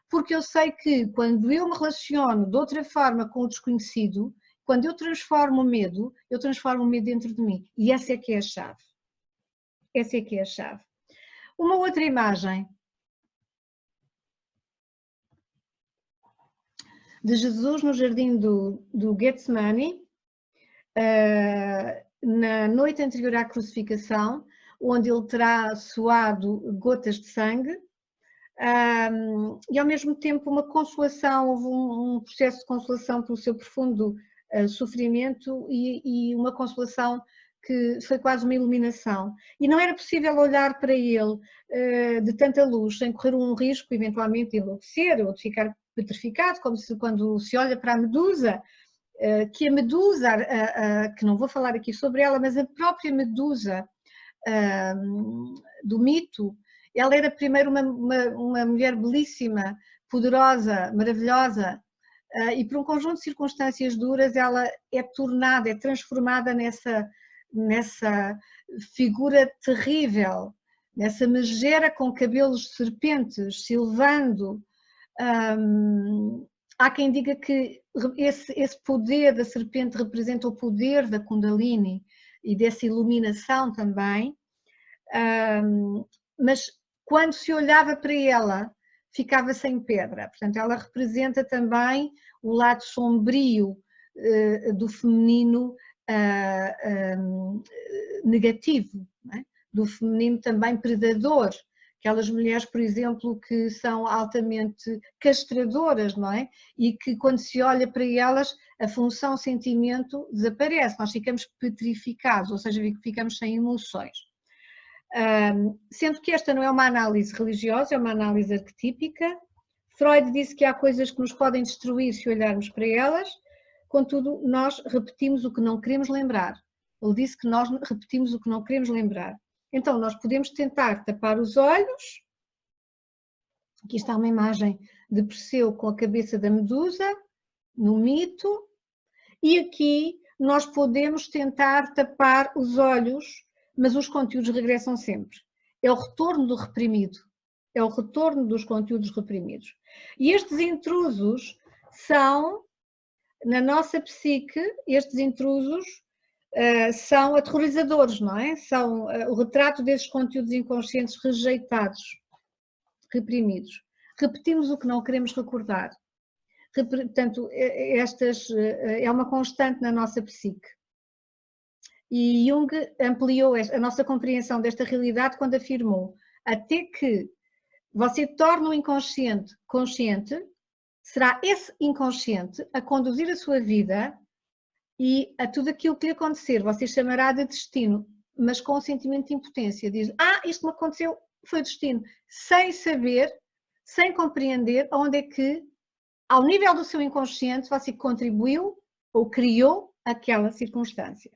Porque eu sei que quando eu me relaciono de outra forma com o desconhecido, quando eu transformo o medo dentro de mim. E essa é que é a chave. Essa é que é a chave. Uma outra imagem de Jesus no jardim do Getsemane, na noite anterior à crucificação, onde ele terá suado gotas de sangue, e ao mesmo tempo uma consolação, houve um processo de consolação pelo seu profundo sofrimento e uma consolação que foi quase uma iluminação. E não era possível olhar para ele de tanta luz, sem correr um risco eventualmente de enlouquecer ou de ficar petrificado, como quando se olha para a Medusa, que a Medusa, que não vou falar aqui sobre ela, mas a própria Medusa do mito, ela era primeiro uma mulher belíssima, poderosa, maravilhosa, e por um conjunto de circunstâncias duras ela é tornada, é transformada nessa figura terrível, nessa megera com cabelos de serpentes, silvando. Há quem diga que esse poder da serpente representa o poder da Kundalini e dessa iluminação também, mas quando se olhava para ela ficava sem pedra, portanto ela representa também o lado sombrio do feminino negativo, não é? Do feminino também predador, aquelas mulheres, por exemplo, que são altamente castradoras, não é? E que quando se olha para elas, a função sentimento desaparece, nós ficamos petrificados, ou seja, ficamos sem emoções. Sendo que esta não é uma análise religiosa, é uma análise arquetípica. Freud disse que há coisas que nos podem destruir se olharmos para elas, contudo, nós repetimos o que não queremos lembrar. Ele disse que nós repetimos o que não queremos lembrar. Então, nós podemos tentar tapar os olhos. Aqui está uma imagem de Perseu com a cabeça da Medusa, no mito. E aqui nós podemos tentar tapar os olhos, mas os conteúdos regressam sempre. É o retorno do reprimido. É o retorno dos conteúdos reprimidos. E estes intrusos são, na nossa psique, estes intrusos são aterrorizadores, não é? São o retrato desses conteúdos inconscientes rejeitados, reprimidos. Repetimos o que não queremos recordar. Portanto, é uma constante na nossa psique. E Jung ampliou a nossa compreensão desta realidade quando afirmou: até que você torne o inconsciente consciente, será esse inconsciente a conduzir a sua vida e a tudo aquilo que lhe acontecer, você chamará de destino, mas com um sentimento de impotência. Diz: isto me aconteceu, foi destino, sem saber, sem compreender onde é que, ao nível do seu inconsciente, você contribuiu ou criou aquela circunstância.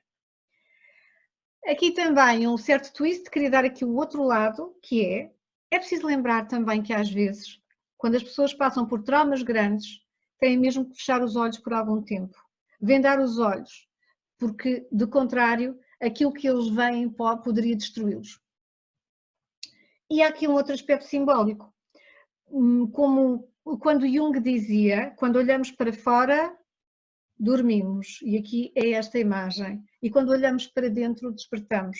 Aqui também um certo twist, queria dar aqui o outro lado, que é preciso lembrar também que às vezes, quando as pessoas passam por traumas grandes, têm mesmo que fechar os olhos por algum tempo, vendar os olhos, porque, de contrário, aquilo que eles veem poderia destruí-los. E há aqui um outro aspecto simbólico, como quando Jung dizia: quando olhamos para fora, dormimos, e aqui é esta imagem, e quando olhamos para dentro, despertamos.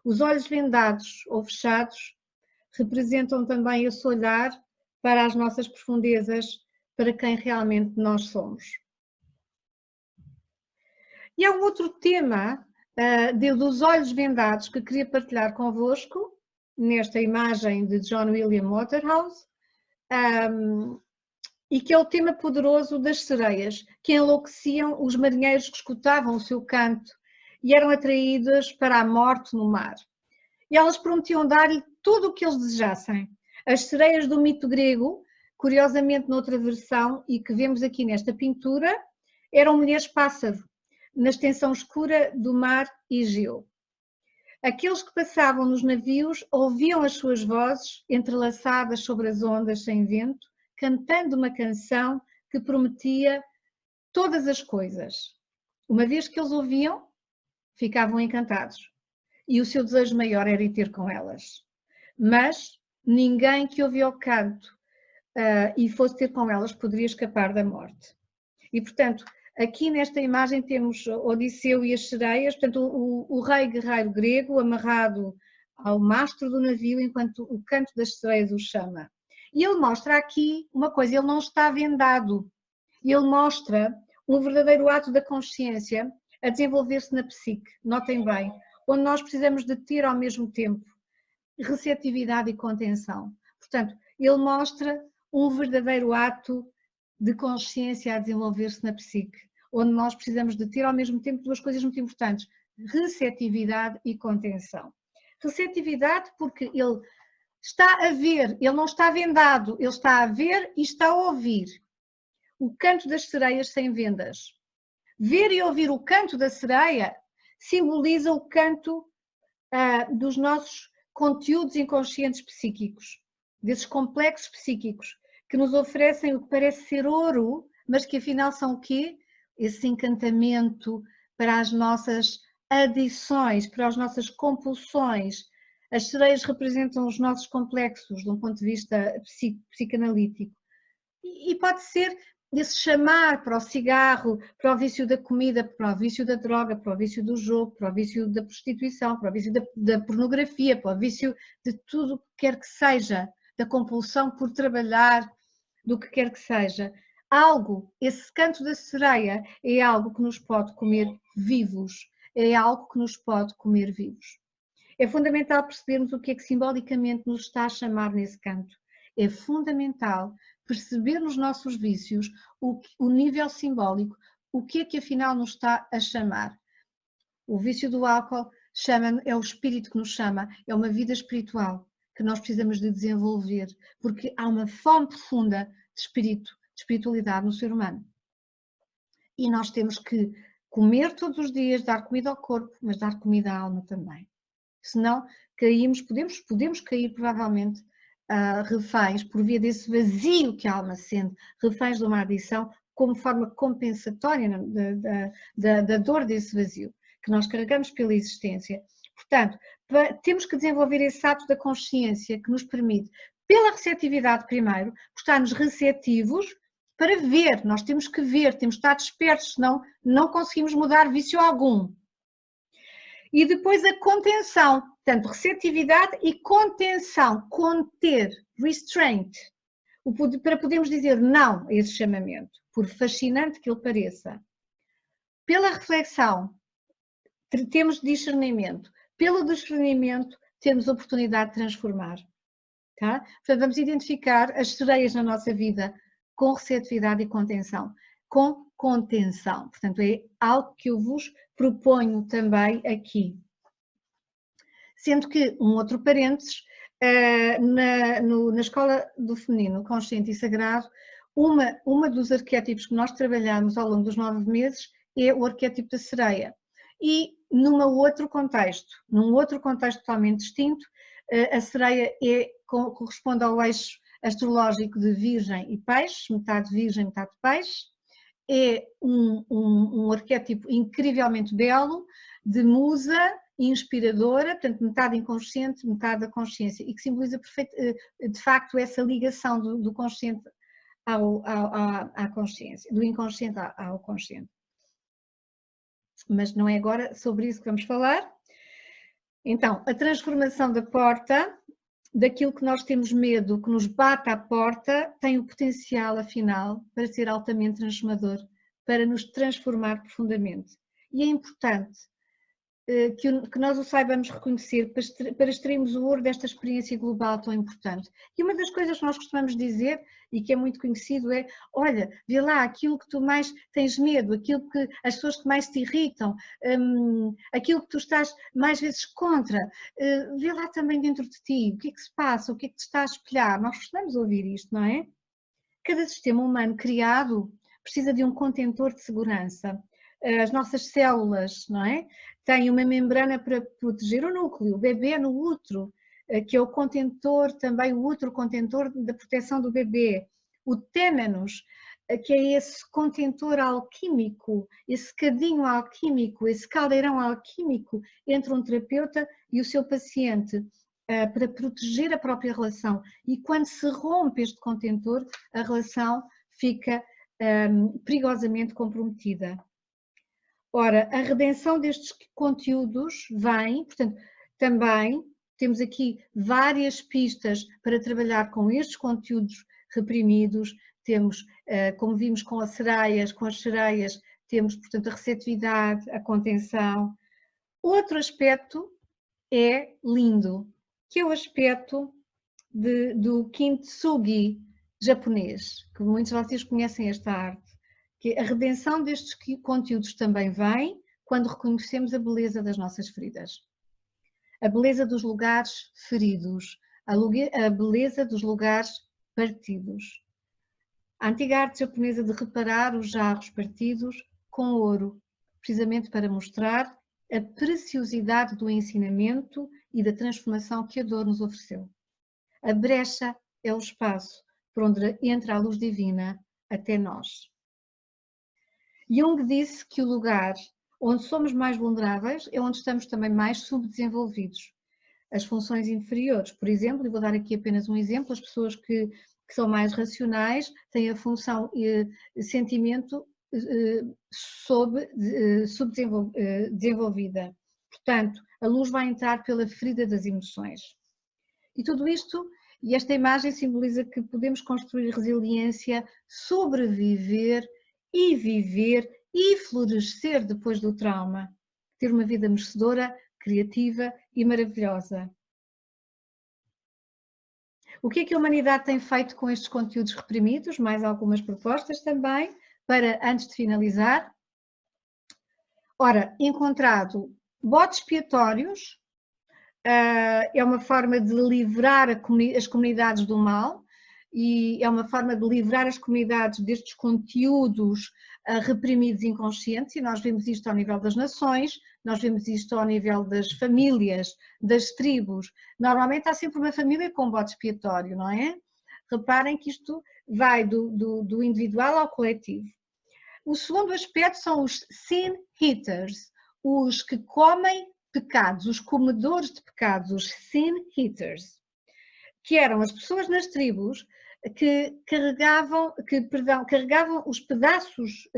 Os olhos vendados ou fechados representam também esse olhar para as nossas profundezas, para quem realmente nós somos. E há um outro tema dos olhos vendados que queria partilhar convosco, nesta imagem de John William Waterhouse, e que é o tema poderoso das sereias, que enlouqueciam os marinheiros que escutavam o seu canto e eram atraídas para a morte no mar. E elas prometiam dar-lhe tudo o que eles desejassem. As sereias do mito grego, curiosamente noutra versão, e que vemos aqui nesta pintura, eram mulheres-pássaro, na extensão escura do mar Egeu. Aqueles que passavam nos navios ouviam as suas vozes entrelaçadas sobre as ondas sem vento, cantando uma canção que prometia todas as coisas. Uma vez que eles ouviam, ficavam encantados. E o seu desejo maior era ir ter com elas. Mas ninguém que ouvia o canto e fosse ter com elas poderia escapar da morte. E, portanto, aqui nesta imagem temos Odisseu e as sereias, portanto, o rei guerreiro grego amarrado ao mastro do navio enquanto o canto das sereias o chama. E ele mostra aqui uma coisa: ele não está vendado. Ele mostra um verdadeiro ato da consciência a desenvolver-se na psique, notem bem, onde nós precisamos de ter ao mesmo tempo receptividade e contenção. Portanto, ele mostra um verdadeiro ato de consciência a desenvolver-se na psique, onde nós precisamos de ter ao mesmo tempo duas coisas muito importantes: receptividade e contenção. Receptividade porque ele está a ver, ele não está vendado, ele está a ver e está a ouvir o canto das sereias sem vendas. Ver e ouvir o canto da sereia simboliza o canto dos nossos conteúdos inconscientes psíquicos, desses complexos psíquicos que nos oferecem o que parece ser ouro, mas que afinal são o quê? Esse encantamento para as nossas adições, para as nossas compulsões. As sereias representam os nossos complexos de um ponto de vista psicanalítico. E pode ser esse chamar para o cigarro, para o vício da comida, para o vício da droga, para o vício do jogo, para o vício da prostituição, para o vício da pornografia, para o vício de tudo o que quer que seja, da compulsão por trabalhar, do que quer que seja. Esse canto da sereia é algo que nos pode comer vivos, é algo que nos pode comer vivos. É fundamental percebermos o que é que simbolicamente nos está a chamar nesse canto. É fundamental perceber nos nossos vícios o nível simbólico, o que é que afinal nos está a chamar. O vício do álcool é o espírito que nos chama, é uma vida espiritual que nós precisamos de desenvolver, porque há uma fome profunda de espírito, de espiritualidade no ser humano. E nós temos que comer todos os dias, dar comida ao corpo, mas dar comida à alma também. Senão caímos, podemos cair provavelmente reféns por via desse vazio que a alma sente, reféns de uma adição como forma compensatória da dor desse vazio que nós carregamos pela existência. Portanto, temos que desenvolver esse ato da consciência que nos permite, pela receptividade primeiro, estarmos receptivos para ver. Nós temos que ver, temos que estar despertos, senão não conseguimos mudar vício algum. E depois a contenção, portanto, receptividade e contenção, conter, restraint, para podermos dizer não a esse chamamento, por fascinante que ele pareça. Pela reflexão, temos discernimento. Pelo discernimento, temos oportunidade de transformar. Tá? Portanto, vamos identificar as sereias na nossa vida com receptividade e contenção. Com contenção. Portanto, é algo que eu vos proponho também aqui. Sendo que, um outro parênteses, na Escola do Feminino Consciente e Sagrado, uma dos arquétipos que nós trabalhamos ao longo dos 9 meses é o arquétipo da sereia. E num outro contexto totalmente distinto, a sereia corresponde ao eixo astrológico de Virgem e Peixe, metade Virgem, metade Peixe. É um arquétipo incrivelmente belo, de musa, inspiradora, portanto metade inconsciente, metade da consciência, e que simboliza de facto essa ligação do consciente à consciência, do inconsciente ao consciente. Mas não é agora sobre isso que vamos falar. Então, a transformação da porta, daquilo que nós temos medo, que nos bate à porta, tem o potencial, afinal, para ser altamente transformador, para nos transformar profundamente. E é importante que nós o saibamos reconhecer para extrairmos o ouro desta experiência global tão importante. E uma das coisas que nós costumamos dizer, e que é muito conhecido, é: olha, vê lá aquilo que tu mais tens medo, aquilo que as pessoas que mais te irritam, aquilo que tu estás mais vezes contra, vê lá também dentro de ti, o que é que se passa, o que é que te está a espelhar. Nós costumamos ouvir isto, não é? Cada sistema humano criado precisa de um contentor de segurança. As nossas células, não é? Têm uma membrana para proteger o núcleo, o bebê no útero, que é o contentor, também o útero contentor da proteção do bebê. O têmenos, que é esse contentor alquímico, esse cadinho alquímico, esse caldeirão alquímico entre um terapeuta e o seu paciente, para proteger a própria relação. E quando se rompe este contentor, a relação fica perigosamente comprometida. Ora, a redenção destes conteúdos vem, portanto, também temos aqui várias pistas para trabalhar com estes conteúdos reprimidos. Temos, como vimos com as sereias, temos, portanto, a receptividade, a contenção. Outro aspecto é lindo, que é o aspecto do kintsugi japonês, que muitos de vocês conhecem esta arte, que a redenção destes conteúdos também vem quando reconhecemos a beleza das nossas feridas. A beleza dos lugares feridos, a beleza dos lugares partidos. A antiga arte japonesa de reparar os jarros partidos com ouro, precisamente para mostrar a preciosidade do ensinamento e da transformação que a dor nos ofereceu. A brecha é o espaço por onde entra a luz divina até nós. Jung disse que o lugar onde somos mais vulneráveis é onde estamos também mais subdesenvolvidos. As funções inferiores, por exemplo, e vou dar aqui apenas um exemplo, as pessoas que são mais racionais têm a função sentimento subdesenvolvida. Portanto, a luz vai entrar pela ferida das emoções. E tudo isto, e esta imagem simboliza que podemos construir resiliência, sobreviver e viver e florescer depois do trauma. Ter uma vida merecedora, criativa e maravilhosa. O que é que a humanidade tem feito com estes conteúdos reprimidos? Mais algumas propostas também, para antes de finalizar. Ora, encontrado bodes expiatórios, é uma forma de livrar as comunidades do mal e é uma forma de livrar as comunidades destes conteúdos reprimidos inconscientes, e nós vemos isto ao nível das nações, nós vemos isto ao nível das famílias, das tribos. Normalmente há sempre uma família com bode expiatório, não é? Reparem que isto vai do individual ao coletivo. O segundo aspecto são os sin eaters, os que comem pecados, os comedores de pecados, os sin eaters, que eram as pessoas nas tribos que carregavam os pedaços,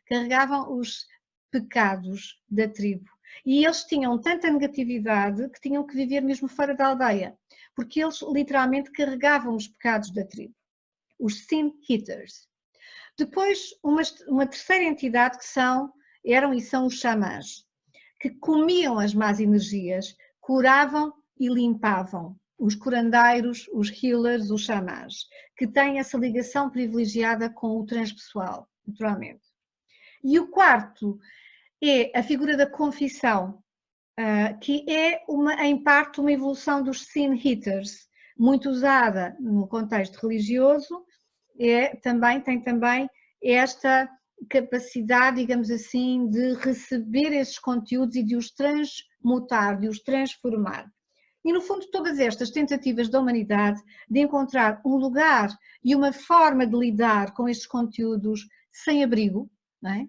carregavam os pecados da tribo. E eles tinham tanta negatividade que tinham que viver mesmo fora da aldeia, porque eles literalmente carregavam os pecados da tribo, os sin hitters. Depois, uma terceira entidade que eram e são os xamãs, que comiam as más energias, curavam e limpavam. Os curandeiros, os healers, os xamãs, que têm essa ligação privilegiada com o transpessoal, naturalmente. E o quarto é a figura da confissão, que é em parte uma evolução dos sin hitters, muito usada no contexto religioso, tem também esta capacidade, digamos assim, de receber esses conteúdos e de os transmutar, de os transformar. E no fundo todas estas tentativas da humanidade de encontrar um lugar e uma forma de lidar com estes conteúdos sem abrigo, não é?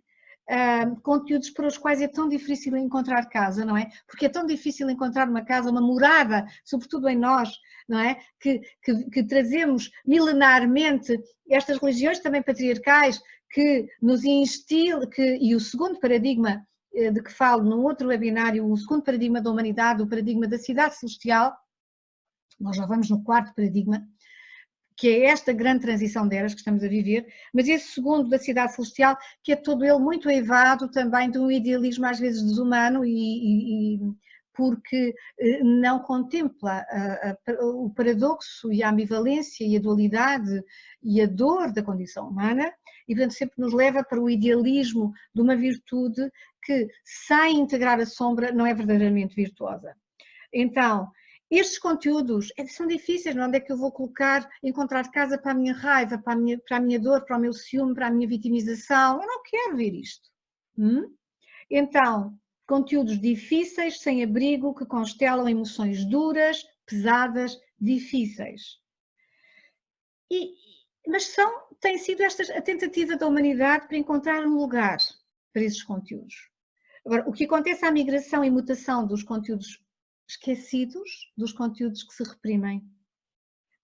Conteúdos para os quais é tão difícil encontrar casa, não é? Porque é tão difícil encontrar uma casa, uma morada, sobretudo em nós, não é? Que trazemos milenarmente estas religiões também patriarcais que nos instilam, e o segundo paradigma de que falo no outro webinário, o segundo paradigma da humanidade, o paradigma da cidade celestial, nós já vamos no quarto paradigma, que é esta grande transição de eras que estamos a viver, mas esse segundo da cidade celestial, que é todo ele muito eivado também de um idealismo às vezes desumano porque não contempla o paradoxo e a ambivalência e a dualidade e a dor da condição humana e, portanto, sempre nos leva para o idealismo de uma virtude que, sem integrar a sombra, não é verdadeiramente virtuosa. Então, estes conteúdos são difíceis, onde é que eu vou encontrar casa para a minha raiva, para a minha dor, para o meu ciúme, para a minha vitimização? Eu não quero ver isto. Então, conteúdos difíceis, sem abrigo, que constelam emoções duras, pesadas, difíceis. Mas tem sido a tentativa da humanidade para encontrar um lugar para esses conteúdos. Agora, o que acontece à migração e mutação dos conteúdos esquecidos, dos conteúdos que se reprimem.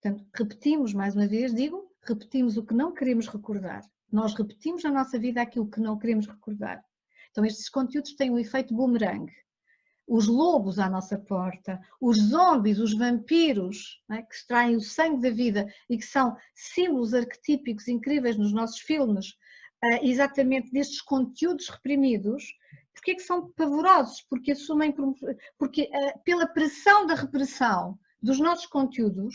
Portanto, repetimos, mais uma vez, repetimos o que não queremos recordar. Nós repetimos na nossa vida aquilo que não queremos recordar. Então, estes conteúdos têm um efeito boomerang. Os lobos à nossa porta, os zombies, os vampiros, não é? Que extraem o sangue da vida e que são símbolos arquetípicos incríveis nos nossos filmes, exatamente destes conteúdos reprimidos. Porque é que são pavorosos? Porque pela pressão da repressão dos nossos conteúdos,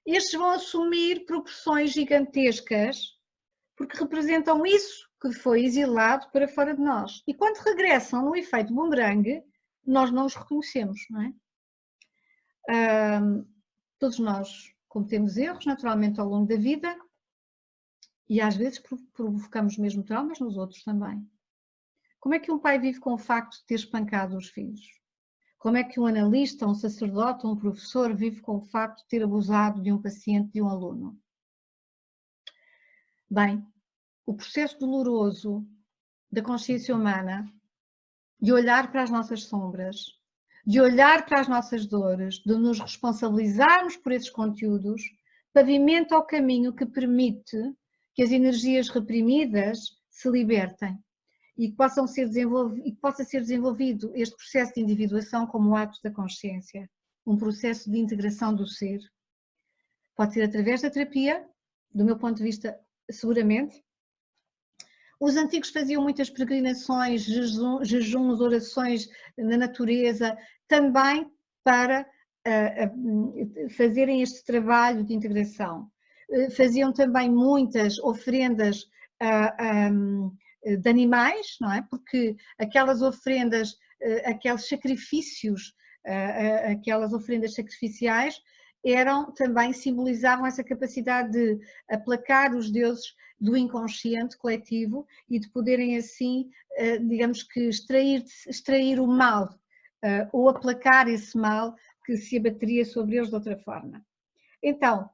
estes vão assumir proporções gigantescas, porque representam isso que foi exilado para fora de nós. E quando regressam no efeito boomerang, nós não os reconhecemos, não é? Todos nós cometemos erros, naturalmente, ao longo da vida, e às vezes provocamos mesmo traumas nos outros também. Como é que um pai vive com o facto de ter espancado os filhos? Como é que um analista, um sacerdote, um professor vive com o facto de ter abusado de um paciente, de um aluno? Bem, o processo doloroso da consciência humana, de olhar para as nossas sombras, de olhar para as nossas dores, de nos responsabilizarmos por esses conteúdos, pavimenta o caminho que permite que as energias reprimidas se libertem. E que possa ser desenvolvido este processo de individuação como o ato da consciência, um processo de integração do ser. Pode ser através da terapia, do meu ponto de vista, seguramente. Os antigos faziam muitas peregrinações, jejuns, orações na natureza, também para fazerem este trabalho de integração. Faziam também muitas ofrendas de animais, não é? Porque aquelas ofrendas, aqueles sacrifícios, aquelas ofrendas sacrificiais também simbolizavam essa capacidade de aplacar os deuses do inconsciente coletivo e de poderem assim, digamos que extrair o mal ou aplacar esse mal que se abateria sobre eles de outra forma. Então,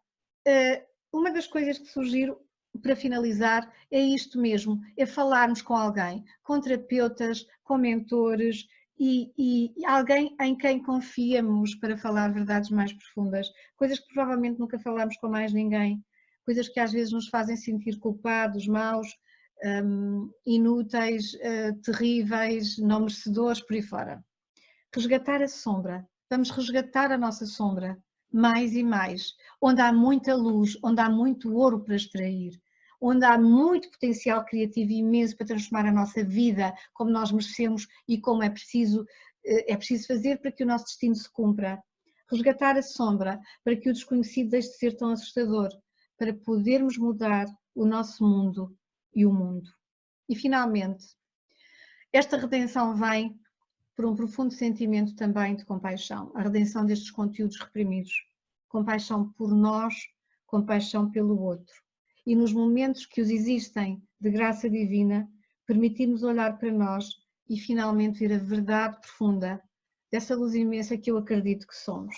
uma das coisas que sugiro para finalizar é isto mesmo, é falarmos com alguém, com terapeutas, com mentores e alguém em quem confiamos para falar verdades mais profundas, coisas que provavelmente nunca falamos com mais ninguém, coisas que às vezes nos fazem sentir culpados, maus, inúteis, terríveis, não merecedores, por aí fora. Resgatar a sombra, vamos resgatar a nossa sombra, mais e mais, onde há muita luz, onde há muito ouro para extrair, onde há muito potencial criativo imenso para transformar a nossa vida como nós merecemos e como é preciso fazer para que o nosso destino se cumpra. Resgatar a sombra para que o desconhecido deixe de ser tão assustador, para podermos mudar o nosso mundo e o mundo. E finalmente, esta redenção vem por um profundo sentimento também de compaixão, a redenção destes conteúdos reprimidos, compaixão por nós, compaixão pelo outro. E nos momentos que os existem de graça divina, permitirmos olhar para nós e finalmente ver a verdade profunda dessa luz imensa que eu acredito que somos.